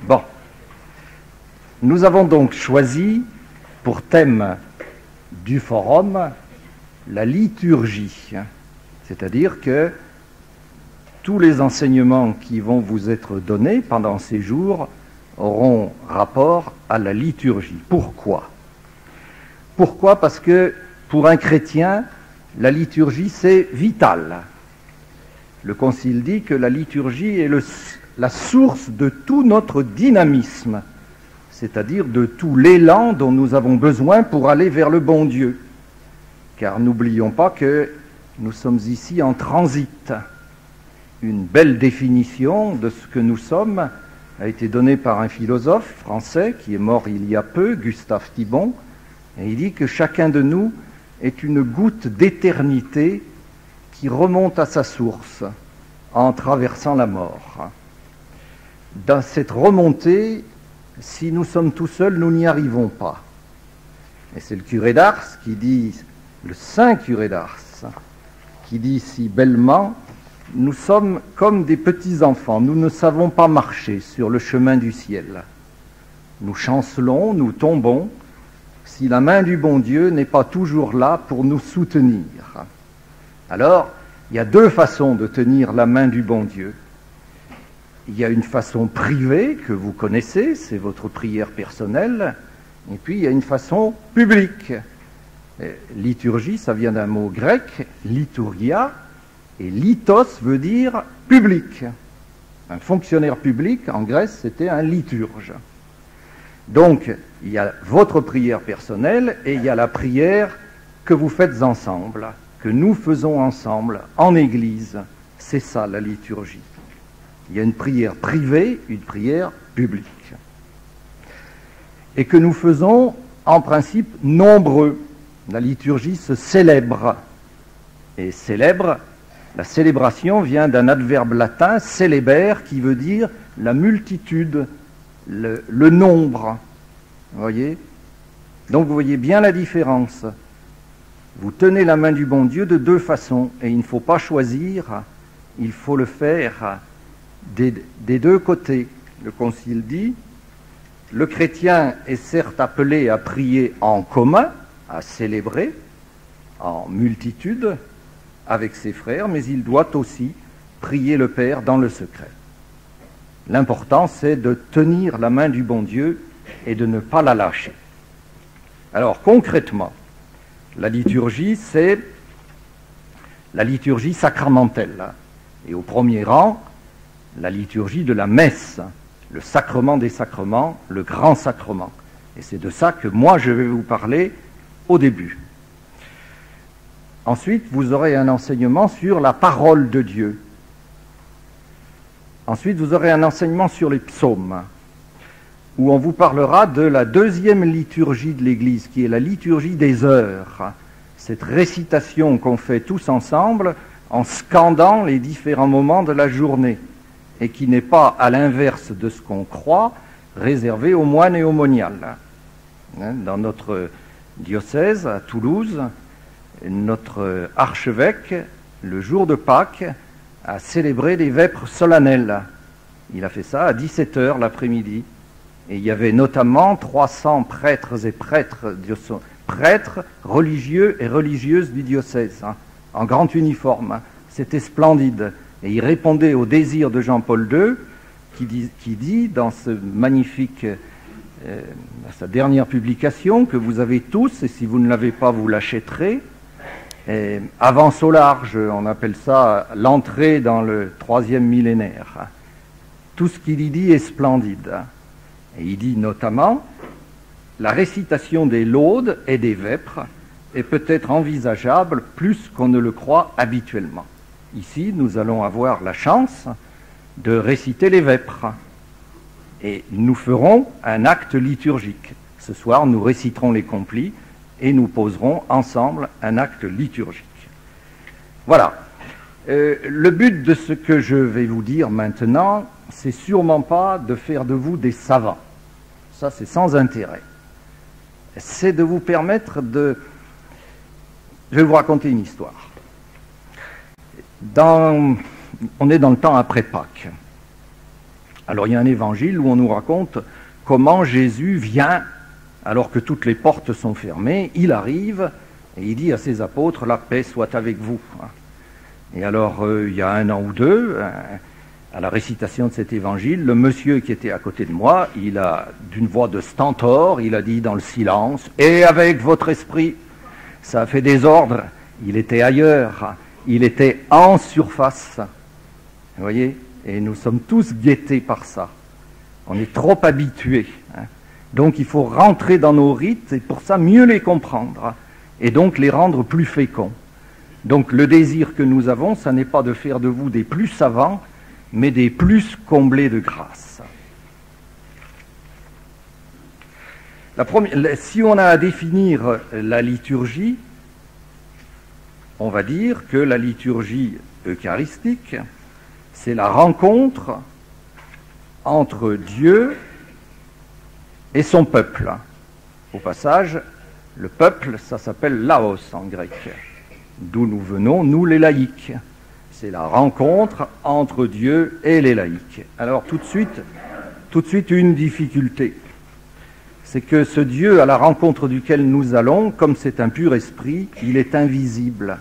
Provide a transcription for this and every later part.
Bon, nous avons donc choisi pour thème du forum la liturgie, c'est-à-dire que tous les enseignements qui vont vous être donnés pendant ces jours auront rapport à la liturgie. Pourquoi ? Pourquoi ? Parce que pour un chrétien, la liturgie c'est vital. Le Concile dit que la liturgie est la source de tout notre dynamisme, c'est-à-dire de tout l'élan dont nous avons besoin pour aller vers le bon Dieu. Car n'oublions pas que nous sommes ici en transit. Une belle définition de ce que nous sommes a été donnée par un philosophe français qui est mort il y a peu, Gustave Thibon, et il dit que chacun de nous est une goutte d'éternité qui remonte à sa source en traversant la mort. Dans cette remontée, si nous sommes tout seuls, nous n'y arrivons pas. Et c'est le curé d'Ars qui dit, le saint curé d'Ars, qui dit si bellement, nous sommes comme des petits enfants, nous ne savons pas marcher sur le chemin du ciel. Nous chancelons, nous tombons, si la main du bon Dieu n'est pas toujours là pour nous soutenir. Alors, il y a deux façons de tenir la main du bon Dieu. Il y a une façon privée que vous connaissez, c'est votre prière personnelle, et puis il y a une façon publique. Liturgie, ça vient d'un mot grec, liturgia, et litos veut dire public. Un fonctionnaire public, en Grèce, c'était un liturge. Donc, il y a votre prière personnelle et il y a la prière que vous faites ensemble, que nous faisons ensemble en Église. C'est ça la liturgie. Il y a une prière privée, une prière publique. Et que nous faisons en principe nombreux. La liturgie se célèbre. Et célèbre, la célébration vient d'un adverbe latin, célébere, qui veut dire la multitude, le nombre. Vous voyez ? Donc vous voyez bien la différence. Vous tenez la main du bon Dieu de deux façons, et il ne faut pas choisir, il faut le faire des deux côtés. Le Concile dit, le chrétien est certes appelé à prier en commun, à célébrer en multitude avec ses frères, mais il doit aussi prier le Père dans le secret. L'important, c'est de tenir la main du bon Dieu et de ne pas la lâcher. Alors, concrètement, la liturgie, c'est la liturgie sacramentelle. Et au premier rang, la liturgie de la messe, le sacrement des sacrements, le grand sacrement. Et c'est de ça que moi, je vais vous parler au début. Ensuite, vous aurez un enseignement sur la parole de Dieu. Ensuite, vous aurez un enseignement sur les psaumes, où on vous parlera de la deuxième liturgie de l'Église, qui est la liturgie des heures. Cette récitation qu'on fait tous ensemble en scandant les différents moments de la journée, et qui n'est pas, à l'inverse de ce qu'on croit, réservée aux moines et aux moniales. Dans notre diocèse, à Toulouse, notre archevêque, le jour de Pâques, a célébré les vêpres solennelles. Il a fait ça à 17h l'après-midi. Et il y avait notamment 300 prêtres et prêtres religieux et religieuses du diocèse, en grand uniforme. C'était splendide. Et il répondait au désir de Jean-Paul II, qui dit dans ce magnifique, sa dernière publication, que vous avez tous, et si vous ne l'avez pas, vous l'achèterez, avance au large, on appelle ça l'entrée dans le 3e millénaire. Tout ce qu'il y dit est splendide. Et il dit notamment, la récitation des laudes et des vêpres est peut-être envisageable plus qu'on ne le croit habituellement. Ici, nous allons avoir la chance de réciter les vêpres. Et nous ferons un acte liturgique. Ce soir, nous réciterons les complis et nous poserons ensemble un acte liturgique. Voilà. Le but de ce que je vais vous dire maintenant, c'est sûrement pas de faire de vous des savants. Ça, c'est sans intérêt. C'est de vous permettre de... Je vais vous raconter une histoire. On est dans le temps après Pâques. Alors il y a un évangile où on nous raconte comment Jésus vient, alors que toutes les portes sont fermées, il arrive et il dit à ses apôtres, la paix soit avec vous. Et alors il y a 1 an ou 2, à la récitation de cet évangile, le monsieur qui était à côté de moi, il a, d'une voix de stentor, il a dit dans le silence, et avec votre esprit, ça a fait désordre, il était ailleurs, il était en surface. Vous voyez? Et nous sommes tous guettés par ça. On est trop habitués. Donc il faut rentrer dans nos rites et pour ça mieux les comprendre et donc les rendre plus féconds. Donc le désir que nous avons, ça n'est pas de faire de vous des plus savants, mais des plus comblés de grâce. Si on a à définir la liturgie, on va dire que la liturgie eucharistique, c'est la rencontre entre Dieu et son peuple. Au passage, le peuple, ça s'appelle laos en grec, d'où nous venons, nous les laïcs. C'est la rencontre entre Dieu et les laïcs. Alors tout de suite une difficulté. C'est que ce Dieu à la rencontre duquel nous allons, comme c'est un pur esprit, il est invisible.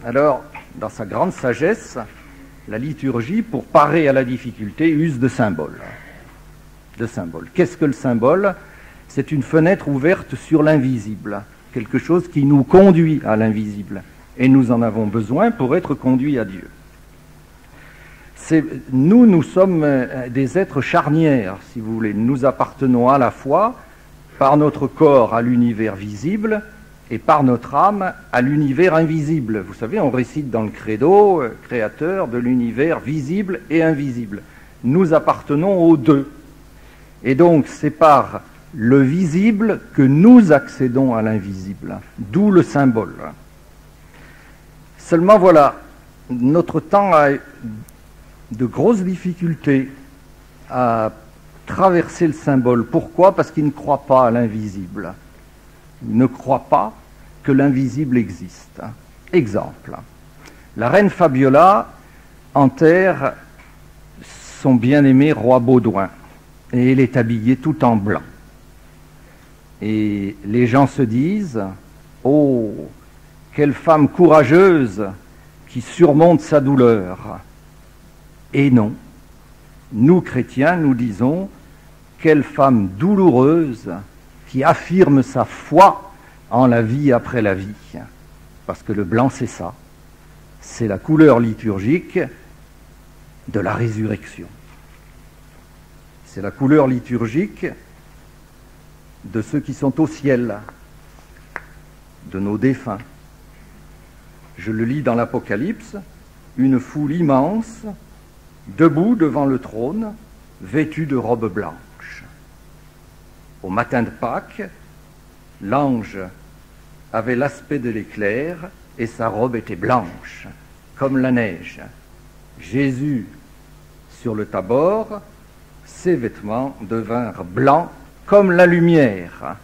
Alors, dans sa grande sagesse, la liturgie, pour parer à la difficulté, use de symboles. Qu'est-ce que le symbole? C'est une fenêtre ouverte sur l'invisible, quelque chose qui nous conduit à l'invisible. Et nous en avons besoin pour être conduits à Dieu. Nous sommes des êtres charnières, si vous voulez. Nous appartenons à la fois, par notre corps, à l'univers visible, et par notre âme, à l'univers invisible. Vous savez, on récite dans le credo, créateur de l'univers visible et invisible. Nous appartenons aux deux. Et donc, c'est par le visible que nous accédons à l'invisible, d'où le symbole. Seulement voilà, notre temps a de grosses difficultés à traverser le symbole. Pourquoi? Parce qu'il ne croit pas à l'invisible. Il ne croit pas que l'invisible existe. Exemple, la reine Fabiola enterre son bien-aimé roi Baudouin et elle est habillée tout en blanc. Et les gens se disent « Oh, quelle femme courageuse qui surmonte sa douleur !» Et non, nous chrétiens, nous disons « Quelle femme douloureuse qui affirme sa foi en la vie après la vie !» Parce que le blanc, c'est ça. C'est la couleur liturgique de la résurrection. C'est la couleur liturgique de ceux qui sont au ciel, de nos défunts. Je le lis dans l'Apocalypse, une foule immense, debout devant le trône, vêtue de robes blanches. Au matin de Pâques, l'ange avait l'aspect de l'éclair et sa robe était blanche, comme la neige. Jésus, sur le Tabor, ses vêtements devinrent blancs comme la lumière.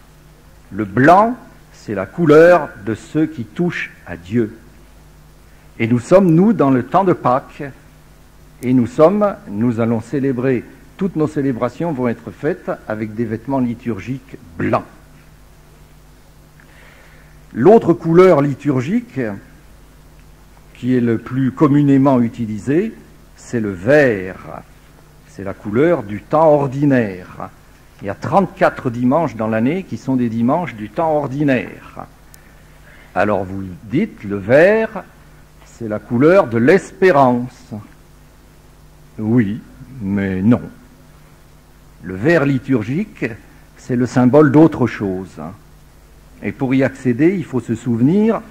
Le blanc, c'est la couleur de ceux qui touchent à Dieu. Et nous sommes, nous, dans le temps de Pâques, et nous allons célébrer, toutes nos célébrations vont être faites avec des vêtements liturgiques blancs. L'autre couleur liturgique, qui est le plus communément utilisée, c'est le vert. C'est la couleur du temps ordinaire. Il y a 34 dimanches dans l'année qui sont des dimanches du temps ordinaire. Alors vous dites, le vert, c'est la couleur de l'espérance. Oui, mais non. Le vert liturgique, c'est le symbole d'autre chose. Et pour y accéder, il faut se souvenir,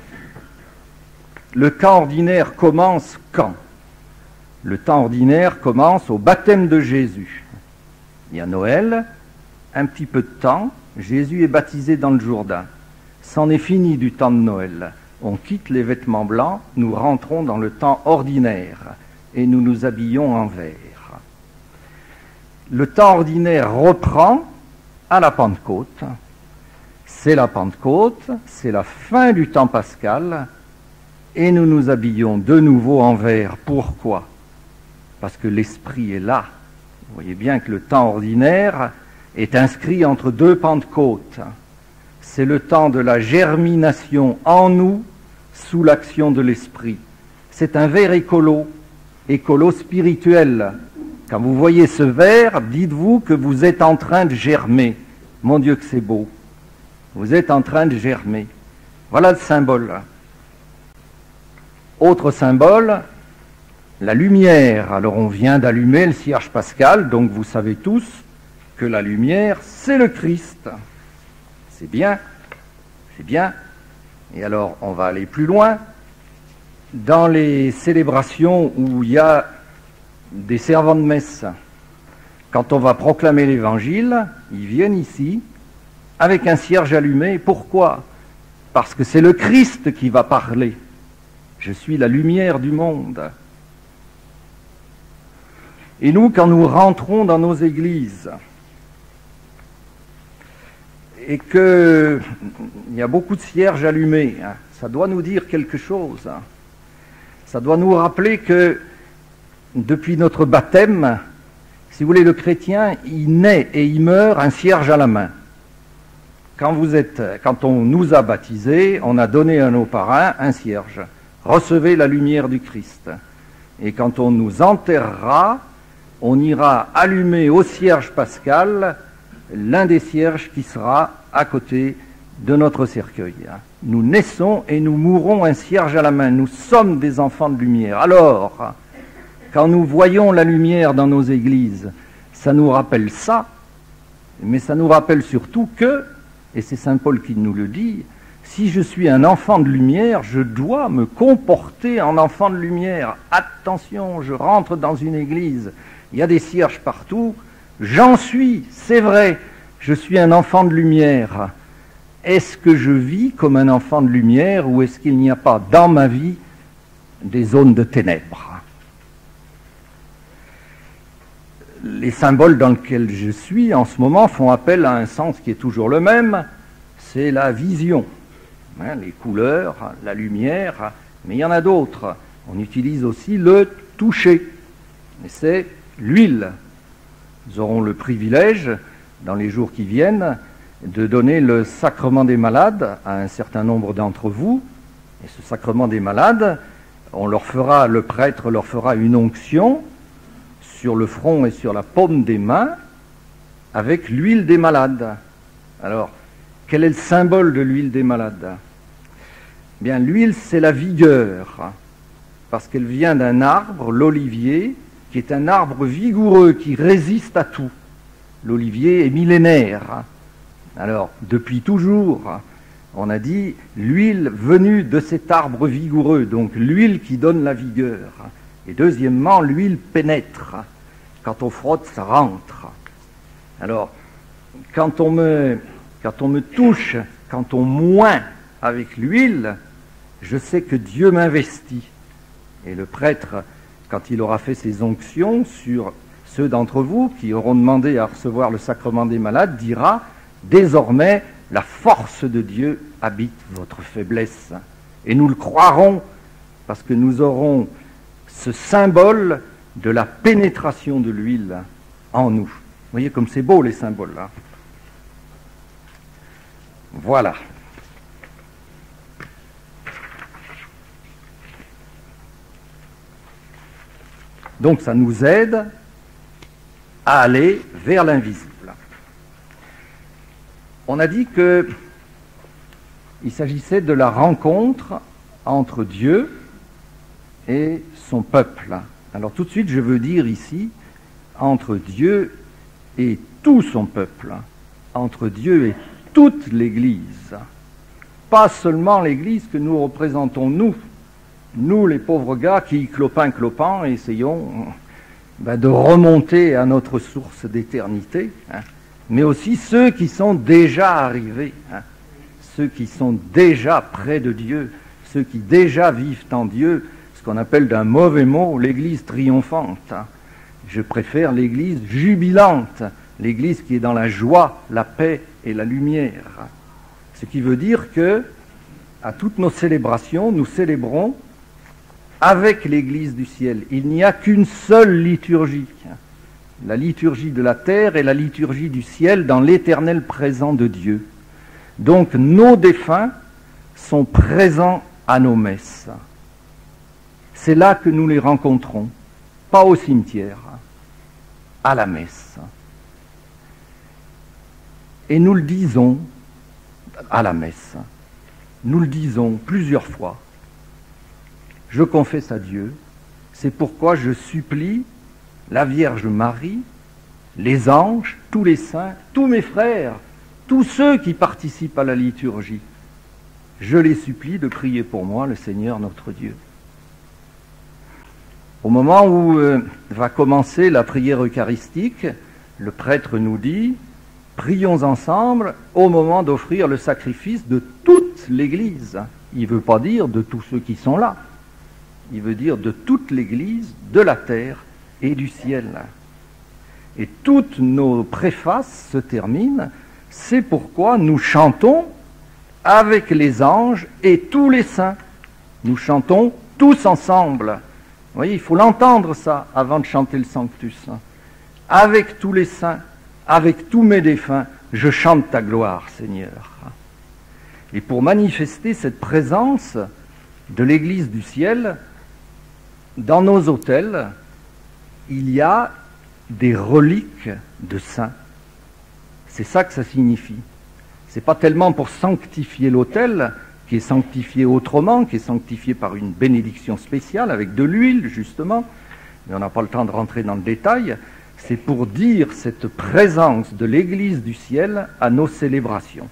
le temps ordinaire commence quand? Le temps ordinaire commence au baptême de Jésus. Il y a Noël, un petit peu de temps, Jésus est baptisé dans le Jourdain. C'en est fini du temps de Noël. On quitte les vêtements blancs, nous rentrons dans le temps ordinaire et nous nous habillons en vert. Le temps ordinaire reprend à la Pentecôte. C'est la Pentecôte, c'est la fin du temps pascal et nous nous habillons de nouveau en vert. Pourquoi ? parce que l'Esprit est là. Vous voyez bien que le temps ordinaire est inscrit entre deux Pentecôtes. C'est le temps de la germination en nous sous l'action de l'Esprit. C'est un ver écolo spirituel. Quand vous voyez ce ver, dites-vous que vous êtes en train de germer. Mon Dieu que c'est beau. Vous êtes en train de germer. Voilà le symbole. Autre symbole, la lumière. Alors on vient d'allumer le cierge pascal, donc vous savez tous que la lumière, c'est le Christ. C'est bien, c'est bien. Et alors on va aller plus loin. Dans les célébrations où il y a des servants de messe, quand on va proclamer l'évangile, ils viennent ici avec un cierge allumé. Pourquoi ? Parce que c'est le Christ qui va parler. Je suis la lumière du monde. Et nous, quand nous rentrons dans nos églises, et qu'il y a beaucoup de cierges allumés, ça doit nous dire quelque chose. Ça doit nous rappeler que depuis notre baptême, si vous voulez, le chrétien, il naît et il meurt un cierge à la main. Quand on nous a baptisés, on a donné à nos parrains un cierge. Recevez la lumière du Christ. Et quand on nous enterrera, on ira allumer au cierge pascal l'un des cierges qui sera à côté de notre cercueil. Nous naissons et nous mourrons un cierge à la main. Nous sommes des enfants de lumière. Alors, quand nous voyons la lumière dans nos églises, ça nous rappelle ça, mais ça nous rappelle surtout que, et c'est saint Paul qui nous le dit, si je suis un enfant de lumière, je dois me comporter en enfant de lumière. Attention, je rentre dans une église, il y a des cierges partout, j'en suis, c'est vrai, je suis un enfant de lumière. Est-ce que je vis comme un enfant de lumière ou est-ce qu'il n'y a pas dans ma vie des zones de ténèbres ? Les symboles dans lesquels je suis en ce moment font appel à un sens qui est toujours le même, c'est la vision. Les couleurs, la lumière, mais il y en a d'autres. On utilise aussi le toucher, et c'est l'huile. Nous aurons le privilège, dans les jours qui viennent, de donner le sacrement des malades à un certain nombre d'entre vous. Et ce sacrement des malades, le prêtre leur fera une onction sur le front et sur la paume des mains avec l'huile des malades. Alors, quel est le symbole de l'huile des malades ? Bien, l'huile, c'est la vigueur, parce qu'elle vient d'un arbre, l'olivier, qui est un arbre vigoureux, qui résiste à tout. L'olivier est millénaire. Alors, depuis toujours, on a dit l'huile venue de cet arbre vigoureux, donc l'huile qui donne la vigueur. Et deuxièmement, l'huile pénètre. Quand on frotte, ça rentre. Alors, quand on me touche, quand on moint avec l'huile, je sais que Dieu m'investit. Et le prêtre, quand il aura fait ses onctions sur ceux d'entre vous qui auront demandé à recevoir le sacrement des malades, dira « Désormais, la force de Dieu habite votre faiblesse. » Et nous le croirons parce que nous aurons ce symbole de la pénétration de l'huile en nous. Vous voyez comme c'est beau les symboles là. Voilà. Donc ça nous aide à aller vers l'invisible. On a dit qu'il s'agissait de la rencontre entre Dieu et son peuple. Alors tout de suite, je veux dire ici, entre Dieu et tout son peuple, entre Dieu et toute l'Église. Pas seulement l'Église que nous représentons, nous les pauvres gars qui, clopin, essayons de remonter à notre source d'éternité, mais aussi ceux qui sont déjà arrivés, ceux qui sont déjà près de Dieu, ceux qui déjà vivent en Dieu, ce qu'on appelle d'un mauvais mot l'Église triomphante. Je préfère l'Église jubilante, l'Église qui est dans la joie, la paix et la lumière. Ce qui veut dire que, à toutes nos célébrations, nous célébrons avec l'Église du ciel. Il n'y a qu'une seule liturgie, la liturgie de la terre et la liturgie du ciel dans l'éternel présent de Dieu. Donc nos défunts sont présents à nos messes. C'est là que nous les rencontrons, pas au cimetière, à la messe. Et nous le disons à la messe, nous le disons plusieurs fois. Je confesse à Dieu, c'est pourquoi je supplie la Vierge Marie, les anges, tous les saints, tous mes frères, tous ceux qui participent à la liturgie. Je les supplie de prier pour moi, le Seigneur notre Dieu. Au moment où va commencer la prière eucharistique, le prêtre nous dit « Prions ensemble au moment d'offrir le sacrifice de toute l'Église ». Il ne veut pas dire de tous ceux qui sont là. Il veut dire de toute l'Église, de la terre et du ciel. Et toutes nos préfaces se terminent. C'est pourquoi nous chantons avec les anges et tous les saints. Nous chantons tous ensemble. Vous voyez, il faut l'entendre ça avant de chanter le Sanctus. Avec tous les saints, avec tous mes défunts, je chante ta gloire, Seigneur. Et pour manifester cette présence de l'Église du ciel, dans nos autels, il y a des reliques de saints. C'est ça que ça signifie. C'est pas tellement pour sanctifier l'autel, qui est sanctifié autrement, qui est sanctifié par une bénédiction spéciale, avec de l'huile, justement, mais on n'a pas le temps de rentrer dans le détail. C'est pour dire cette présence de l'Église du ciel à nos célébrations.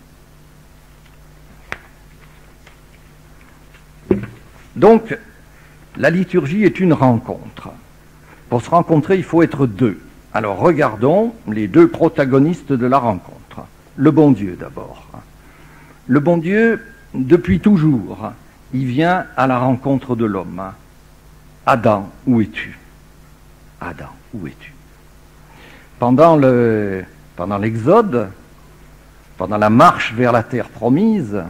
Donc, la liturgie est une rencontre. Pour se rencontrer, il faut être deux. Alors, regardons les deux protagonistes de la rencontre. Le bon Dieu, d'abord. Le bon Dieu, depuis toujours, il vient à la rencontre de l'homme. Adam, où es-tu? Adam, où es-tu? Pendant l'Exode, pendant la marche vers la terre promise,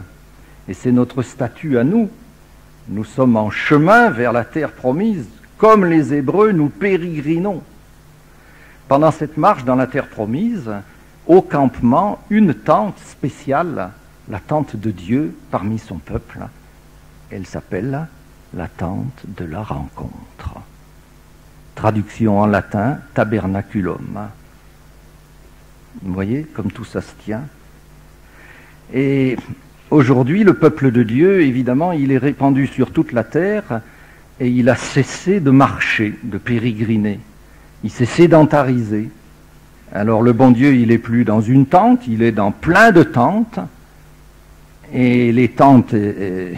et c'est notre statut à nous, nous sommes en chemin vers la terre promise, comme les Hébreux, nous pérégrinons. Pendant cette marche dans la terre promise, au campement, une tente spéciale, la tente de Dieu parmi son peuple, elle s'appelle la tente de la rencontre. Traduction en latin, tabernaculum. Vous voyez comme tout ça se tient. Et aujourd'hui, le peuple de Dieu, évidemment, il est répandu sur toute la terre et il a cessé de marcher, de pérégriner. Il s'est sédentarisé. Alors le bon Dieu, il n'est plus dans une tente, il est dans plein de tentes. Et les tentes, elles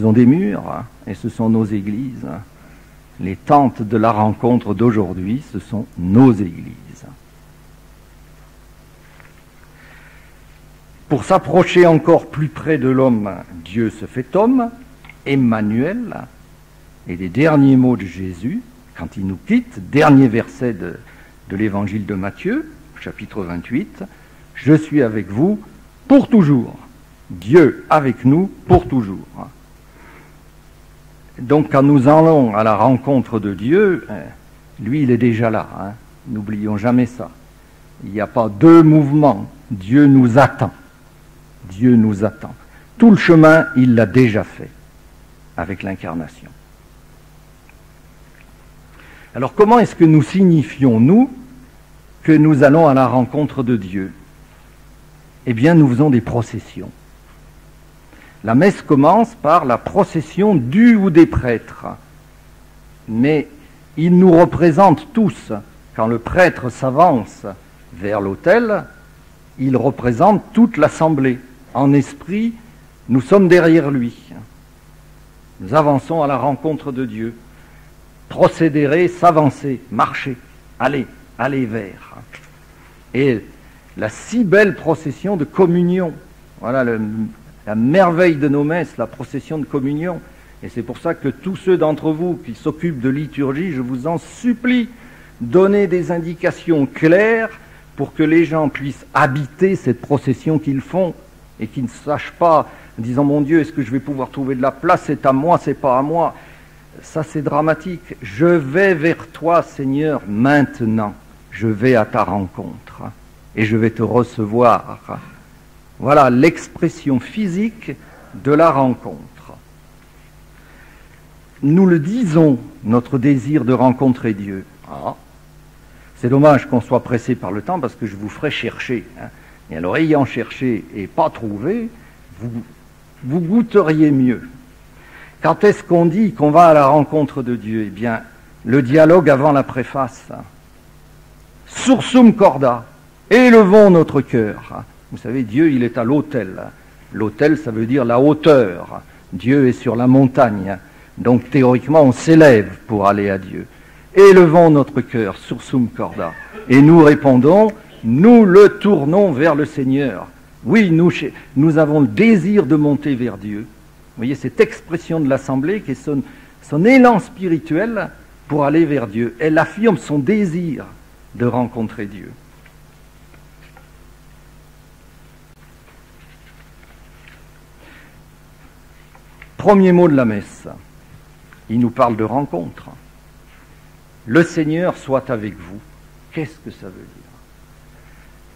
ont des murs, et ce sont nos églises. Les tentes de la rencontre d'aujourd'hui, ce sont nos églises. Pour s'approcher encore plus près de l'homme, Dieu se fait homme, Emmanuel, et les derniers mots de Jésus, quand il nous quitte, dernier verset de l'évangile de Matthieu, chapitre 28, « Je suis avec vous pour toujours. Dieu avec nous pour toujours. » Donc quand nous allons à la rencontre de Dieu, lui il est déjà là, hein. N'oublions jamais ça. Il n'y a pas deux mouvements, Dieu nous attend. Dieu nous attend. Tout le chemin, il l'a déjà fait avec l'incarnation. Alors comment est-ce que nous signifions, nous, que nous allons à la rencontre de Dieu? Eh bien, nous faisons des processions. La messe commence par la procession du ou des prêtres. Mais ils nous représentent tous. Quand le prêtre s'avance vers l'autel, il représente toute l'assemblée. En esprit, nous sommes derrière lui. Nous avançons à la rencontre de Dieu. Procéder, s'avancer, marcher, aller vers. Et la si belle procession de communion. Voilà la merveille de nos messes, la procession de communion. Et c'est pour ça que tous ceux d'entre vous qui s'occupent de liturgie, je vous en supplie, donnez des indications claires pour que les gens puissent habiter cette procession qu'ils font et qu'ils ne sachent pas en disant, mon Dieu, est-ce que je vais pouvoir trouver de la place? C'est à moi, c'est pas à moi. Ça, c'est dramatique. Je vais vers toi, Seigneur, maintenant. Je vais à ta rencontre et je vais te recevoir. Voilà l'expression physique de la rencontre. Nous le disons, notre désir de rencontrer Dieu. Ah, c'est dommage qu'on soit pressé par le temps parce que je vous ferai chercher. Et alors, ayant cherché et pas trouvé, vous goûteriez mieux. Quand est-ce qu'on dit qu'on va à la rencontre de Dieu? Eh bien, le dialogue avant la préface. Sursum corda, élevons notre cœur. Vous savez, Dieu, il est à l'autel. L'autel, ça veut dire la hauteur. Dieu est sur la montagne. Donc, théoriquement, on s'élève pour aller à Dieu. Élevons notre cœur, sursum corda. Et nous répondons, nous le tournons vers le Seigneur. Oui, nous avons le désir de monter vers Dieu. Vous voyez, cette expression de l'Assemblée qui est son élan spirituel pour aller vers Dieu. Elle affirme son désir de rencontrer Dieu. Premier mot de la messe. Il nous parle de rencontre. Le Seigneur soit avec vous. Qu'est-ce que ça veut dire?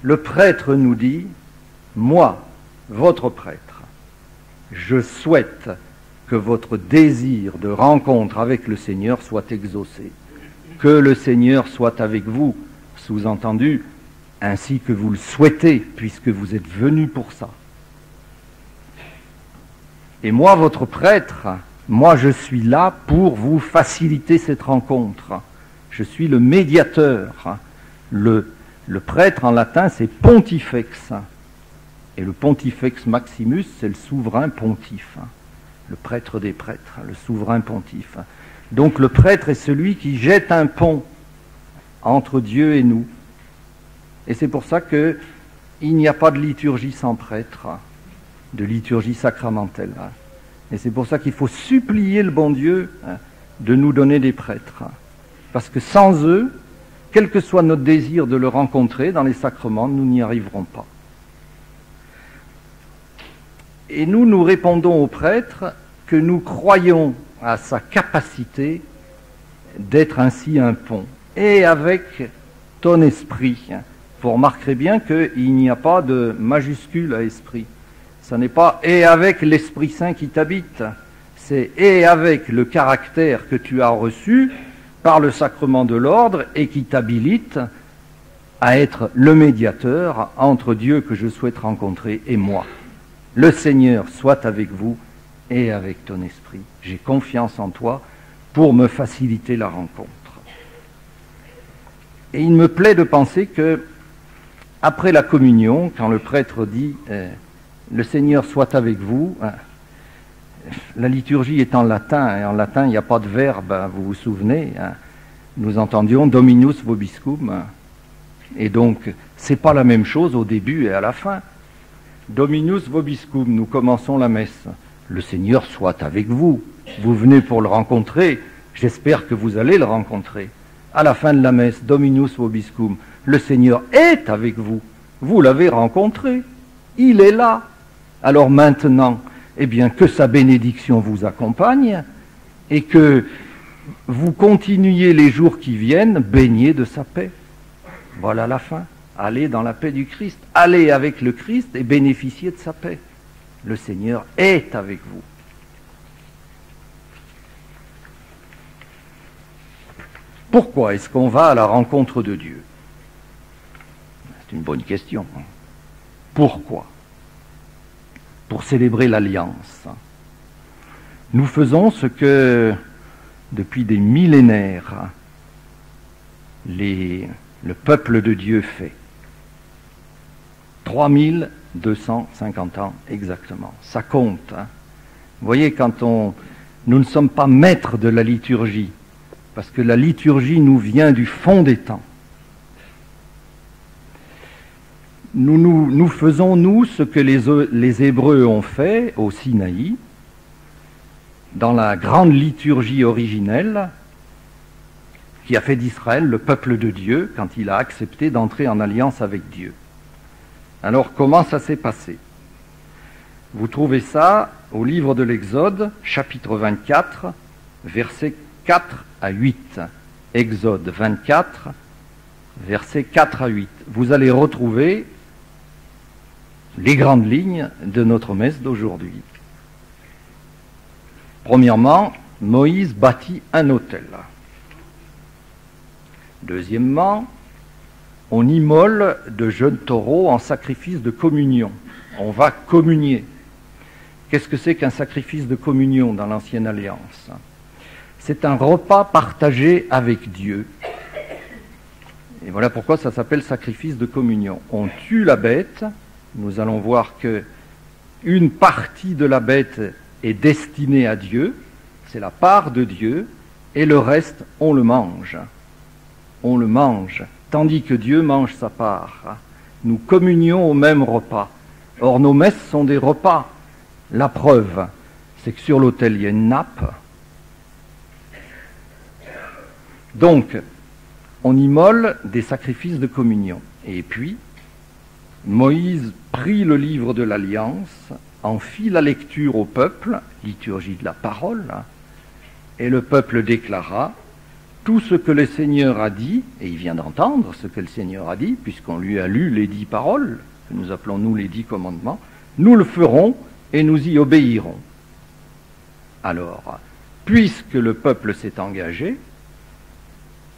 Le prêtre nous dit, moi, votre prêtre, je souhaite que votre désir de rencontre avec le Seigneur soit exaucé. Que le Seigneur soit avec vous, sous-entendu, ainsi que vous le souhaitez, puisque vous êtes venus pour ça. Et moi, votre prêtre, moi je suis là pour vous faciliter cette rencontre. Je suis le médiateur. Le prêtre en latin c'est pontifex. Et le pontifex maximus c'est le souverain pontife. Le prêtre des prêtres, le souverain pontife. Donc le prêtre est celui qui jette un pont entre Dieu et nous. Et c'est pour ça qu'il n'y a pas de liturgie sans prêtre, de liturgie sacramentelle. Et c'est pour ça qu'il faut supplier le bon Dieu de nous donner des prêtres. Parce que sans eux, quel que soit notre désir de le rencontrer dans les sacrements, nous n'y arriverons pas. Et nous répondons au prêtre que nous croyons à sa capacité d'être ainsi un pont. Et avec ton esprit. Vous remarquerez bien qu'il n'y a pas de majuscule à esprit. Ce n'est pas « et avec l'Esprit Saint qui t'habite », c'est « et avec le caractère que tu as reçu par le sacrement de l'ordre et qui t'habilite à être le médiateur entre Dieu que je souhaite rencontrer et moi. Le Seigneur soit avec vous et avec ton esprit. J'ai confiance en toi pour me faciliter la rencontre. » Et il me plaît de penser que après la communion, quand le prêtre dit « le Seigneur soit avec vous », la liturgie est en latin, et en latin il n'y a pas de verbe, vous vous souvenez, nous entendions Dominus vobiscum, et donc c'est pas la même chose au début et à la fin. Dominus vobiscum, nous commençons la messe, le Seigneur soit avec vous, vous venez pour le rencontrer, j'espère que vous allez le rencontrer. À la fin de la messe, Dominus vobiscum, le Seigneur est avec vous, vous l'avez rencontré, il est là. Alors maintenant, eh bien, que sa bénédiction vous accompagne et que vous continuiez les jours qui viennent baignés de sa paix. Voilà la fin. Allez dans la paix du Christ. Allez avec le Christ et bénéficiez de sa paix. Le Seigneur est avec vous. Pourquoi est-ce qu'on va à la rencontre de Dieu? C'est une bonne question. Pourquoi? Pour célébrer l'alliance. Nous faisons ce que, depuis des millénaires, le peuple de Dieu fait. 3250 ans exactement. Ça compte. Vous voyez, nous ne sommes pas maîtres de la liturgie, parce que la liturgie nous vient du fond des temps. Nous faisons, nous, ce que les Hébreux ont fait au Sinaï, dans la grande liturgie originelle, qui a fait d'Israël le peuple de Dieu, quand il a accepté d'entrer en alliance avec Dieu. Alors, comment ça s'est passé? Vous trouvez ça au livre de l'Exode, chapitre 24, versets 4 à 8. Exode 24, versets 4 à 8. Vous allez retrouver les grandes lignes de notre messe d'aujourd'hui. Premièrement, Moïse bâtit un autel. Deuxièmement, on immole de jeunes taureaux en sacrifice de communion. On va communier. Qu'est-ce que c'est qu'un sacrifice de communion dans l'Ancienne Alliance? C'est un repas partagé avec Dieu. Et voilà pourquoi ça s'appelle sacrifice de communion. On tue la bête. Nous allons voir que une partie de la bête est destinée à Dieu. C'est la part de Dieu. Et le reste, on le mange. On le mange. Tandis que Dieu mange sa part. Nous communions au même repas. Or, nos messes sont des repas. La preuve, c'est que sur l'autel, il y a une nappe. Donc, on immole des sacrifices de communion. Et puis, Moïse prit le livre de l'Alliance, en fit la lecture au peuple, liturgie de la parole, et le peuple déclara tout ce que le Seigneur a dit, et il vient d'entendre ce que le Seigneur a dit, puisqu'on lui a lu les 10 paroles, que nous appelons nous les 10 commandements, nous le ferons et nous y obéirons. Alors, puisque le peuple s'est engagé,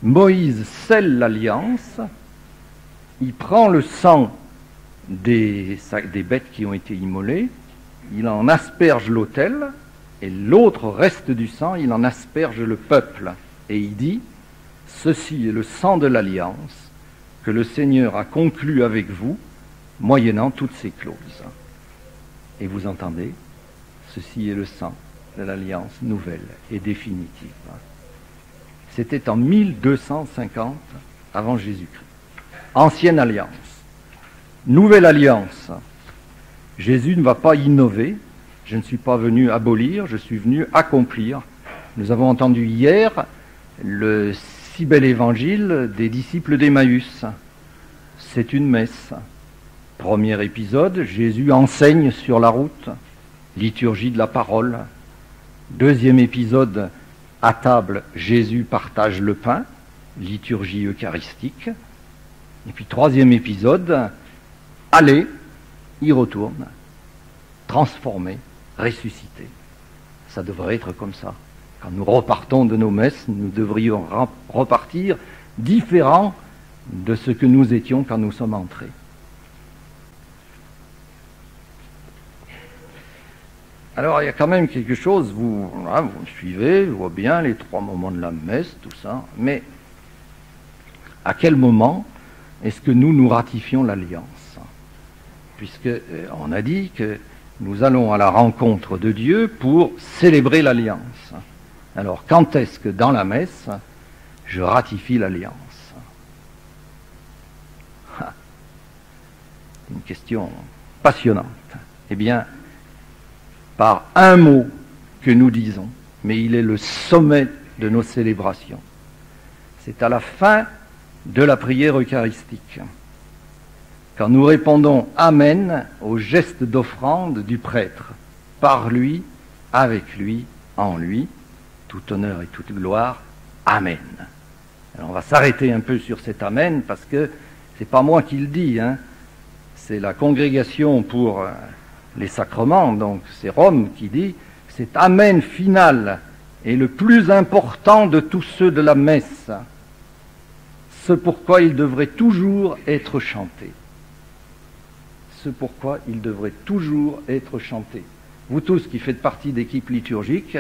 Moïse scelle l'alliance, il prend le sang des bêtes qui ont été immolées, il en asperge l'autel, et l'autre reste du sang, il en asperge le peuple. Et il dit, ceci est le sang de l'alliance que le Seigneur a conclu avec vous, moyennant toutes ces clauses. Et vous entendez, ceci est le sang de l'alliance nouvelle et définitive. C'était en 1250 avant Jésus-Christ. Ancienne alliance. Nouvelle alliance. Jésus ne va pas innover. Je ne suis pas venu abolir, je suis venu accomplir. Nous avons entendu hier le si bel évangile des disciples d'Emmaüs. C'est une messe. Premier épisode, Jésus enseigne sur la route, liturgie de la parole. Deuxième épisode, à table, Jésus partage le pain, liturgie eucharistique. Et puis troisième épisode, allez, y retourne, transformé, ressuscité. Ça devrait être comme ça. Quand nous repartons de nos messes, nous devrions repartir différents de ce que nous étions quand nous sommes entrés. Alors il y a quand même quelque chose, vous me suivez, je vois bien les 3 moments de la messe, tout ça, mais à quel moment est-ce que nous ratifions l'alliance? Puisque on a dit que nous allons à la rencontre de Dieu pour célébrer l'alliance. Alors quand est-ce que dans la messe, je ratifie l'alliance? Une question passionnante. Eh bien, par un mot que nous disons, mais il est le sommet de nos célébrations. C'est à la fin de la prière eucharistique, quand nous répondons Amen au geste d'offrande du prêtre, par lui, avec lui, en lui, tout honneur et toute gloire, Amen. Alors on va s'arrêter un peu sur cet Amen, parce que c'est pas moi qui le dis, c'est la congrégation pour les sacrements, donc c'est Rome qui dit, cet Amen final est le plus important de tous ceux de la messe, ce pourquoi il devrait toujours être chanté. Ce pourquoi il devrait toujours être chanté. Vous tous qui faites partie d'équipe liturgique,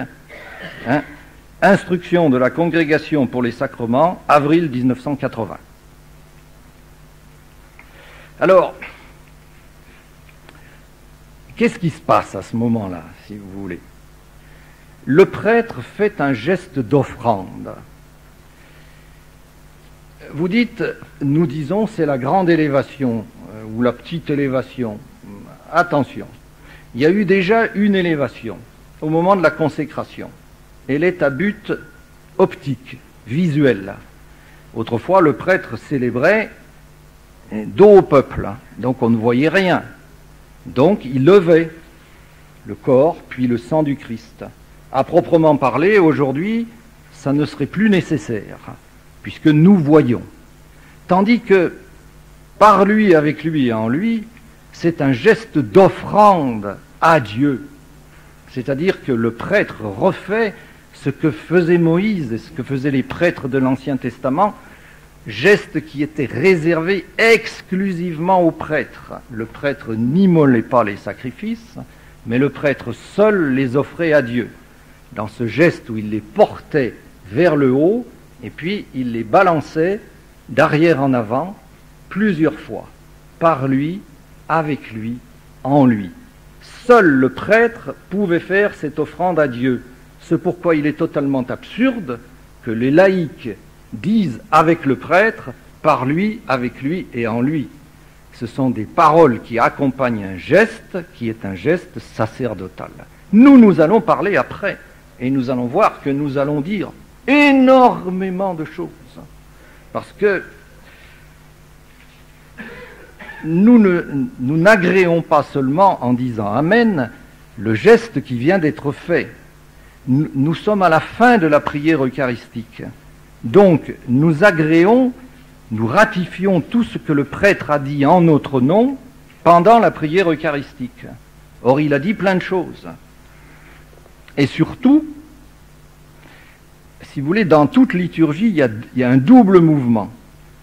instruction de la congrégation pour les sacrements, avril 1980. Alors, qu'est-ce qui se passe à ce moment-là, si vous voulez? Le prêtre fait un geste d'offrande. Vous dites, nous disons, c'est la grande élévation ou la petite élévation. Attention, il y a eu déjà une élévation au moment de la consécration. Elle est à but optique, visuel. Autrefois, le prêtre célébrait dos au peuple, donc on ne voyait rien. Donc il levait le corps, puis le sang du Christ. À proprement parler, aujourd'hui, ça ne serait plus nécessaire, puisque nous voyons. Tandis que, par lui, avec lui et en lui, c'est un geste d'offrande à Dieu. C'est-à-dire que le prêtre refait ce que faisait Moïse et ce que faisaient les prêtres de l'Ancien Testament, geste qui était réservé exclusivement aux prêtres. Le prêtre n'immolait pas les sacrifices, mais le prêtre seul les offrait à Dieu. Dans ce geste où il les portait vers le haut, et puis il les balançait d'arrière en avant plusieurs fois, par lui, avec lui, en lui. Seul le prêtre pouvait faire cette offrande à Dieu. C'est pourquoi il est totalement absurde que les laïcs disent avec le prêtre, par lui, avec lui et en lui. Ce sont des paroles qui accompagnent un geste qui est un geste sacerdotal. Nous allons parler après et nous allons voir que nous allons dire énormément de choses. Parce que nous n'agréons pas seulement en disant Amen le geste qui vient d'être fait. Nous sommes à la fin de la prière eucharistique. Donc nous agréons, nous ratifions tout ce que le prêtre a dit en notre nom pendant la prière eucharistique. Or il a dit plein de choses. Et surtout, si vous voulez, dans toute liturgie, il y a un double mouvement.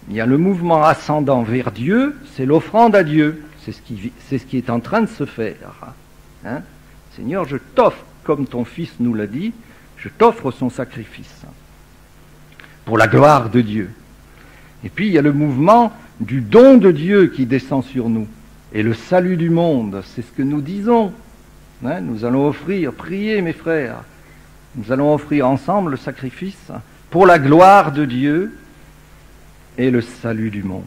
Il y a le mouvement ascendant vers Dieu, c'est l'offrande à Dieu. C'est ce qui est en train de se faire. Hein? Seigneur, je t'offre, comme ton Fils nous l'a dit, je t'offre son sacrifice pour la gloire de Dieu. Et puis il y a le mouvement du don de Dieu qui descend sur nous. Et le salut du monde, c'est ce que nous disons. Hein? Nous allons offrir, priez mes frères, nous allons offrir ensemble le sacrifice pour la gloire de Dieu et le salut du monde.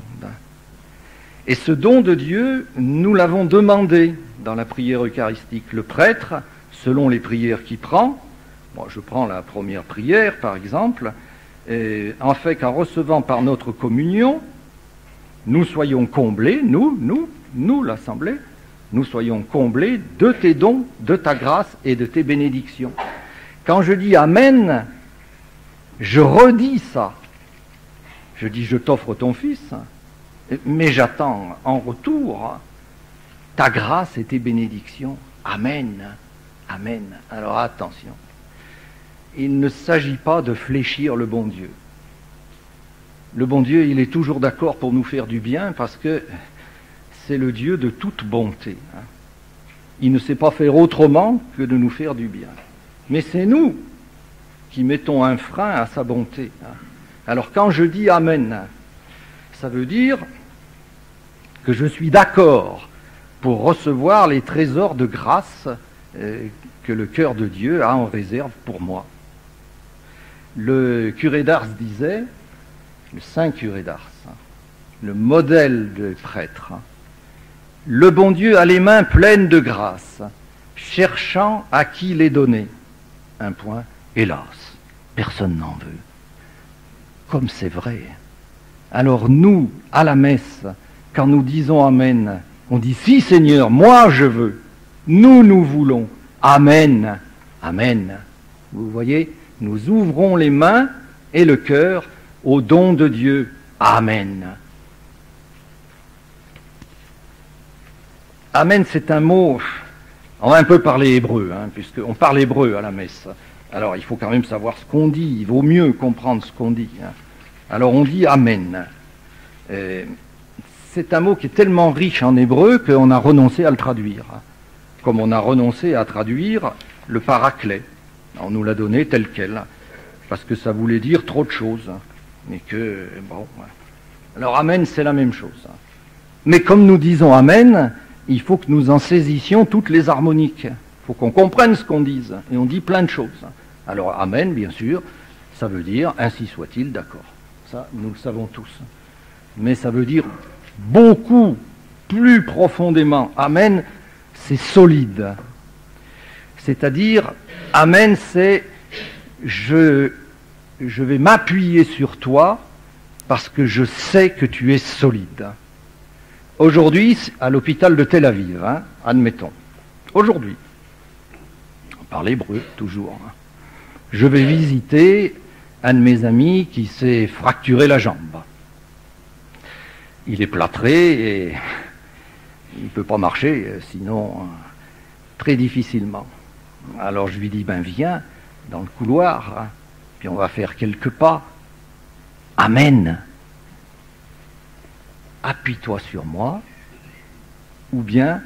Et ce don de Dieu, nous l'avons demandé dans la prière eucharistique. Le prêtre, selon les prières qu'il prend, moi je prends la première prière par exemple, en fait qu'en recevant par notre communion, nous soyons comblés, nous l'Assemblée, nous soyons comblés de tes dons, de ta grâce et de tes bénédictions. Quand je dis Amen, je redis ça. Je dis je t'offre ton Fils, mais j'attends en retour ta grâce et tes bénédictions. Amen. Amen. Alors attention. Il ne s'agit pas de fléchir le bon Dieu. Le bon Dieu, il est toujours d'accord pour nous faire du bien parce que c'est le Dieu de toute bonté. Il ne sait pas faire autrement que de nous faire du bien. Mais c'est nous qui mettons un frein à sa bonté. Alors quand je dis Amen, ça veut dire que je suis d'accord pour recevoir les trésors de grâce que le cœur de Dieu a en réserve pour moi. Le curé d'Ars disait, le saint curé d'Ars, le modèle de prêtre, le bon Dieu a les mains pleines de grâce, cherchant à qui les donner. Un point, hélas, personne n'en veut. Comme c'est vrai. Alors nous, à la messe, quand nous disons Amen, on dit si Seigneur, moi je veux, nous voulons, Amen, Amen. Vous voyez, nous ouvrons les mains et le cœur au don de Dieu, Amen. Amen, c'est un mot, on va un peu parler hébreu, puisqu'on parle hébreu à la messe. Alors il faut quand même savoir ce qu'on dit, il vaut mieux comprendre ce qu'on dit. Alors on dit Amen. C'est un mot qui est tellement riche en hébreu qu'on a renoncé à le traduire. Comme on a renoncé à traduire le paraclet. On nous l'a donné tel quel, parce que ça voulait dire trop de choses. Mais que, bon... Alors Amen, c'est la même chose. Mais comme nous disons Amen, il faut que nous en saisissions toutes les harmoniques. Il faut qu'on comprenne ce qu'on dise. Et on dit plein de choses. Alors Amen, bien sûr, ça veut dire ainsi soit-il, d'accord. Ça, nous le savons tous. Mais ça veut dire beaucoup plus profondément. Amen, c'est solide. C'est-à-dire, Amen, c'est je vais m'appuyer sur toi parce que je sais que tu es solide. Aujourd'hui, à l'hôpital de Tel Aviv, admettons, aujourd'hui, On parle hébreu, toujours. Je vais visiter un de mes amis qui s'est fracturé la jambe. Il est plâtré et il ne peut pas marcher, sinon très difficilement. Alors je lui dis, ben viens dans le couloir, puis on va faire quelques pas. Amen. Appuie-toi sur moi, ou bien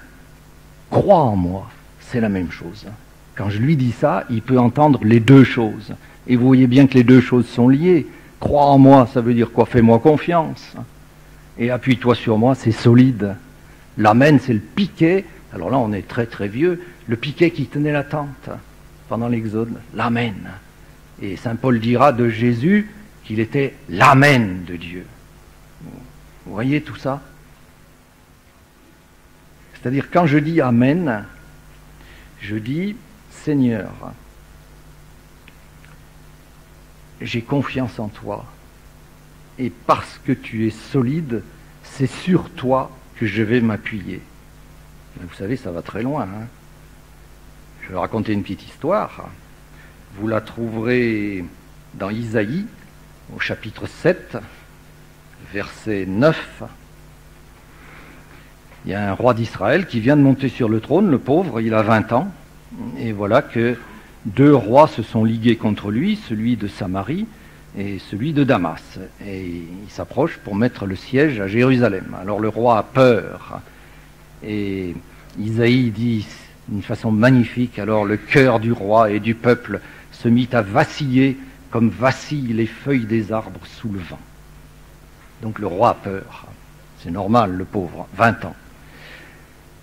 crois en moi. C'est la même chose. Quand je lui dis ça, il peut entendre les deux choses. Et vous voyez bien que les deux choses sont liées. Crois en moi, ça veut dire quoi? Fais-moi confiance. Et appuie-toi sur moi, c'est solide. L'amen, c'est le piquet. Alors là, on est très très vieux. Le piquet qui tenait la tente pendant l'Exode. L'amen. Et saint Paul dira de Jésus qu'il était l'amen de Dieu. Vous voyez tout ça? C'est-à-dire, quand je dis amen, je dis, Seigneur, j'ai confiance en toi. Et parce que tu es solide, c'est sur toi que je vais m'appuyer. Vous savez, ça va très loin. Je vais raconter une petite histoire. Vous la trouverez dans Isaïe, au chapitre 7, verset 9. Il y a un roi d'Israël qui vient de monter sur le trône, le pauvre, il a 20 ans. Et voilà que deux rois se sont ligués contre lui, celui de Samarie et celui de Damas. Et il s'approche pour mettre le siège à Jérusalem. Alors le roi a peur. Et Isaïe dit d'une façon magnifique, alors le cœur du roi et du peuple se mit à vaciller comme vacillent les feuilles des arbres sous le vent. Donc le roi a peur. C'est normal, le pauvre, 20 ans.